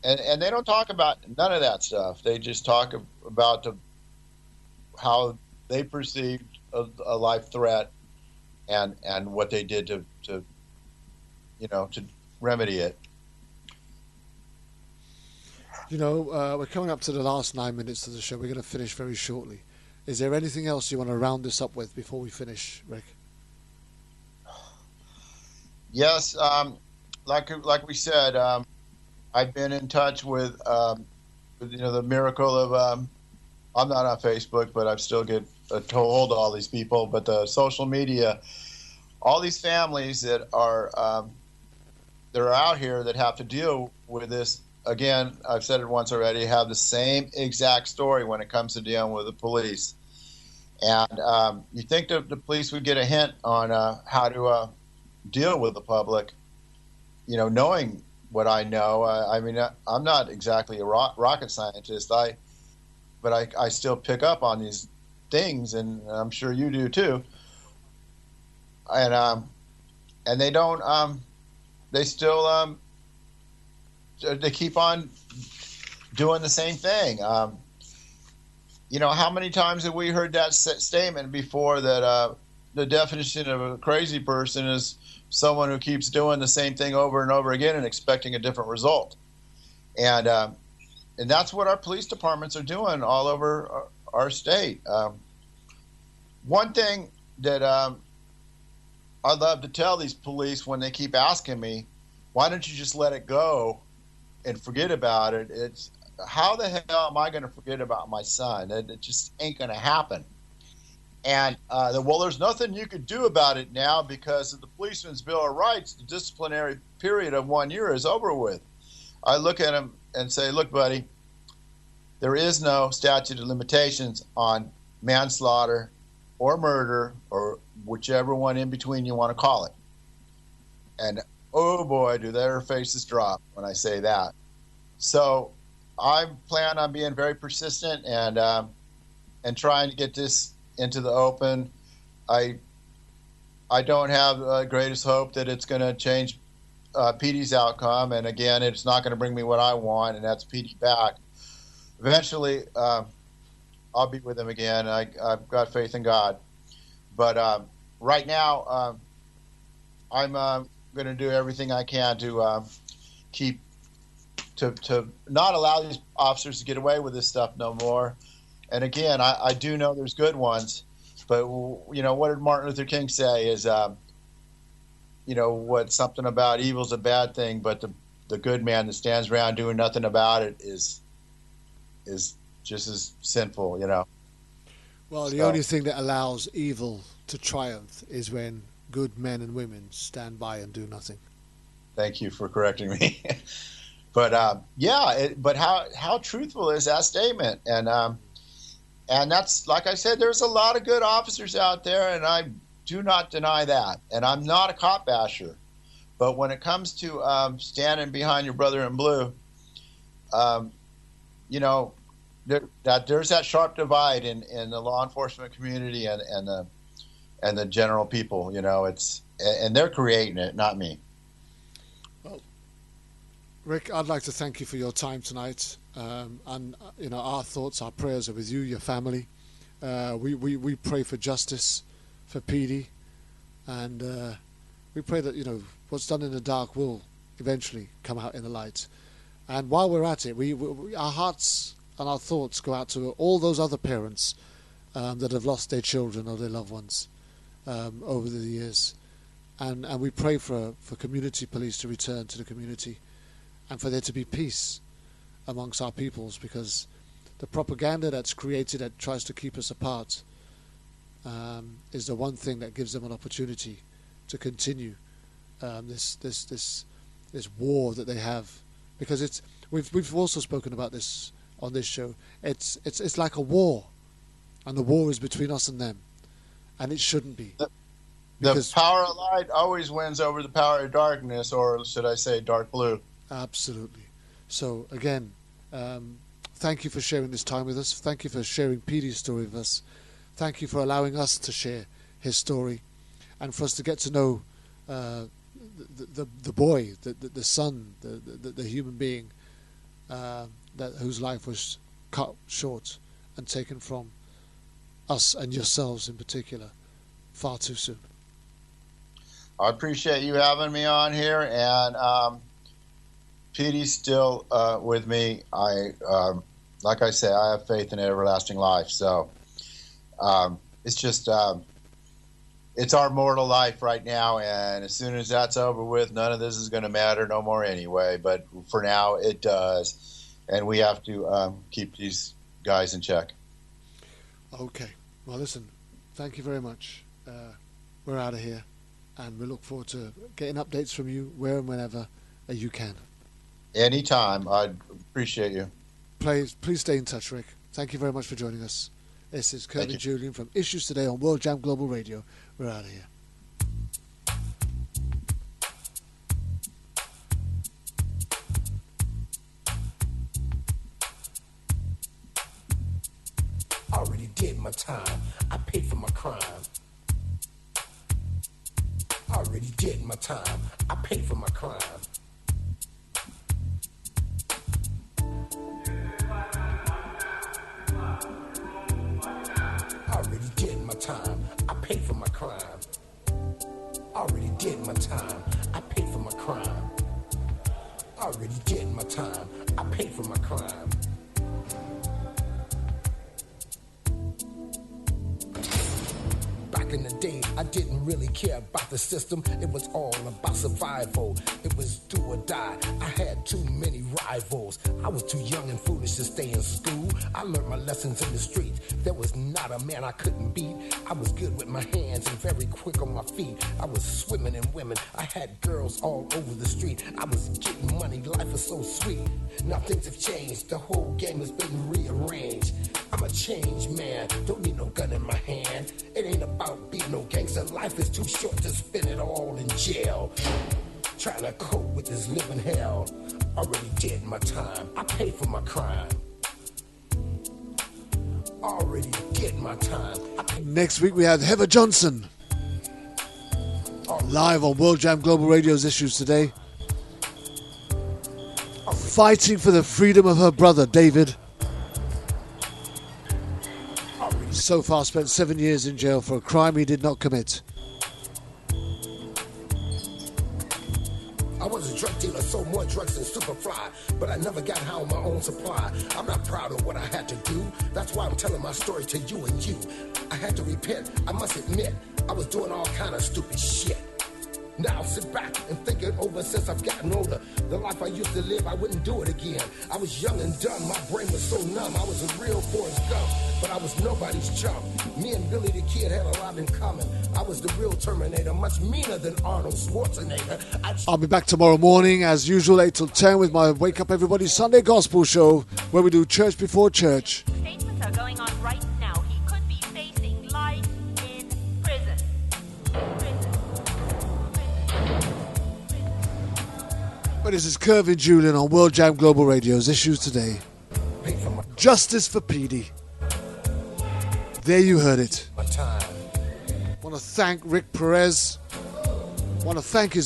and they don't talk about none of that stuff. They just talk about how they perceived a life threat and what they did to remedy it. We're coming up to the last 9 minutes of the show. We're going to finish very shortly. Is there anything else you want to round this up with before we finish, Rick? Yes, like we said, I've been in touch with the miracle of I'm not on Facebook, but I still get a hold of all these people. But the social media, all these families that are out here that have to deal with this. Again, I've said it once already, have the same exact story when it comes to dealing with the police. And you think the police would get a hint on how to deal with the public, knowing what I know. I mean, I'm not exactly a rocket scientist, but I still pick up on these things, and I'm sure you do too. And they don't, they still, they keep on doing the same thing. How many times have we heard that statement before that the definition of a crazy person is someone who keeps doing the same thing over and over again and expecting a different result. And that's what our police departments are doing all over our state. One thing that I love to tell these police when they keep asking me, why don't you just let it go and forget about it? It's, how the hell am I going to forget about my son? It just ain't going to happen. And, there's nothing you could do about it now because of the Policeman's Bill of Rights. The disciplinary period of 1 year is over with. I look at him and say, look, buddy, there is no statute of limitations on manslaughter or murder or whichever one in between you want to call it. And, oh, boy, do their faces drop when I say that. So I plan on being very persistent and trying to get this into the open. I don't have the greatest hope that it's going to change Pedie's outcome, and again, it's not going to bring me what I want, and that's Pedie back. Eventually, I'll be with him again. I've got faith in God, but right now, I'm going to do everything I can to keep to not allow these officers to get away with this stuff no more. And again, I do know there's good ones, but what did Martin Luther King say is, something about evil's a bad thing, but the good man that stands around doing nothing about it is just as sinful, Well, the only thing that allows evil to triumph is when good men and women stand by and do nothing. Thank you for correcting me. But but how truthful is that statement? And that's, like I said, there's a lot of good officers out there, and I do not deny that. And I'm not a cop basher. But when it comes to standing behind your brother in blue, you know, that there's that sharp divide in the law enforcement community and the general people. You know, and they're creating it, not me. Well, Rick, I'd like to thank you for your time tonight. And you know, our thoughts, our prayers are with you, your family. We pray for justice for Pedie, and we pray that, you know, what's done in the dark will eventually come out in the light. And while we're at it, we our hearts and our thoughts go out to all those other parents that have lost their children or their loved ones over the years, and we pray for community police to return to the community, and for there to be peace amongst our peoples, because the propaganda that's created that tries to keep us apart is the one thing that gives them an opportunity to continue this war that they have, because we've also spoken about this on this show. It's like a war, and the war is between us and them, and it shouldn't be. The power of light always wins over the power of darkness, or should I say dark blue. Absolutely. So again, thank you for sharing this time with us. Thank you for sharing Pedie's story with us. Thank you for allowing us to share his story, and for us to get to know the boy, the son, the human being whose life was cut short and taken from us and yourselves in particular far too soon. I appreciate you having me on here, and Pedie's still with me. Like I say, I have faith in everlasting life. So it's just it's our mortal life right now, and as soon as that's over with, none of this is going to matter no more anyway. But for now, it does, and we have to keep these guys in check. Okay. Well, listen, thank you very much. We're out of here, and we look forward to getting updates from you where and whenever you can. Anytime. I appreciate you. Please stay in touch, Rick. Thank you very much for joining us. This is Kurt and Julian from Issues Today on World Jam Global Radio. We're out of here. I already did my time. I paid for my crime. I already did my time. I paid for my crime. I already did my time. I paid for my crime. I already did my time. I paid for my crime. I already did my time. I paid for my crime. Back in the day, I didn't really care about the system. It was all about survival. It was do or die. I had too many rivals. I was too young and foolish to stay in school. I learned my lessons in the streets. There was not a man I couldn't beat. I was good with my hands and very quick on my feet. I was swimming in women. I had girls all over the street. I was getting money. Life was so sweet. Now things have changed. The whole game has been rearranged. I'm a changed man. Don't need no gun in my hand. It ain't about being no gangster. Life is too short to spend it all in jail. Trying to cope with this living hell. Already did my time. I paid for my crime. Already did my time. Next week we have Heather Johnson live on World Jam Global Radio's Issues Today, fighting for the freedom of her brother David. So far spent 7 years in jail for a crime he did not commit. I was a drug dealer, sold more drugs than Superfly, but I never got high on my own supply. I'm not proud of what I had to do. That's why I'm telling my story to you and you. I had to repent. I must admit, I was doing all kind of stupid shit. Now sit back and think it over since I've gotten older. The life I used to live, I wouldn't do it again. I was young and dumb, my brain was so numb. I was a real Forrest Gump, but I was nobody's chump. Me and Billy the Kid had a lot in common. I was the real Terminator, much meaner than Arnold Schwarzenegger. I'll be back tomorrow morning as usual, 8 till 10 with my Wake Up Everybody Sunday Gospel Show, where we do church before church. Statements are going on right now. He could be facing life in prison. But this is Kervin Julian on World Jam Global Radio's Issues Today. Justice for Pedie. There you heard it. Want to thank Rick Perez. Want to thank his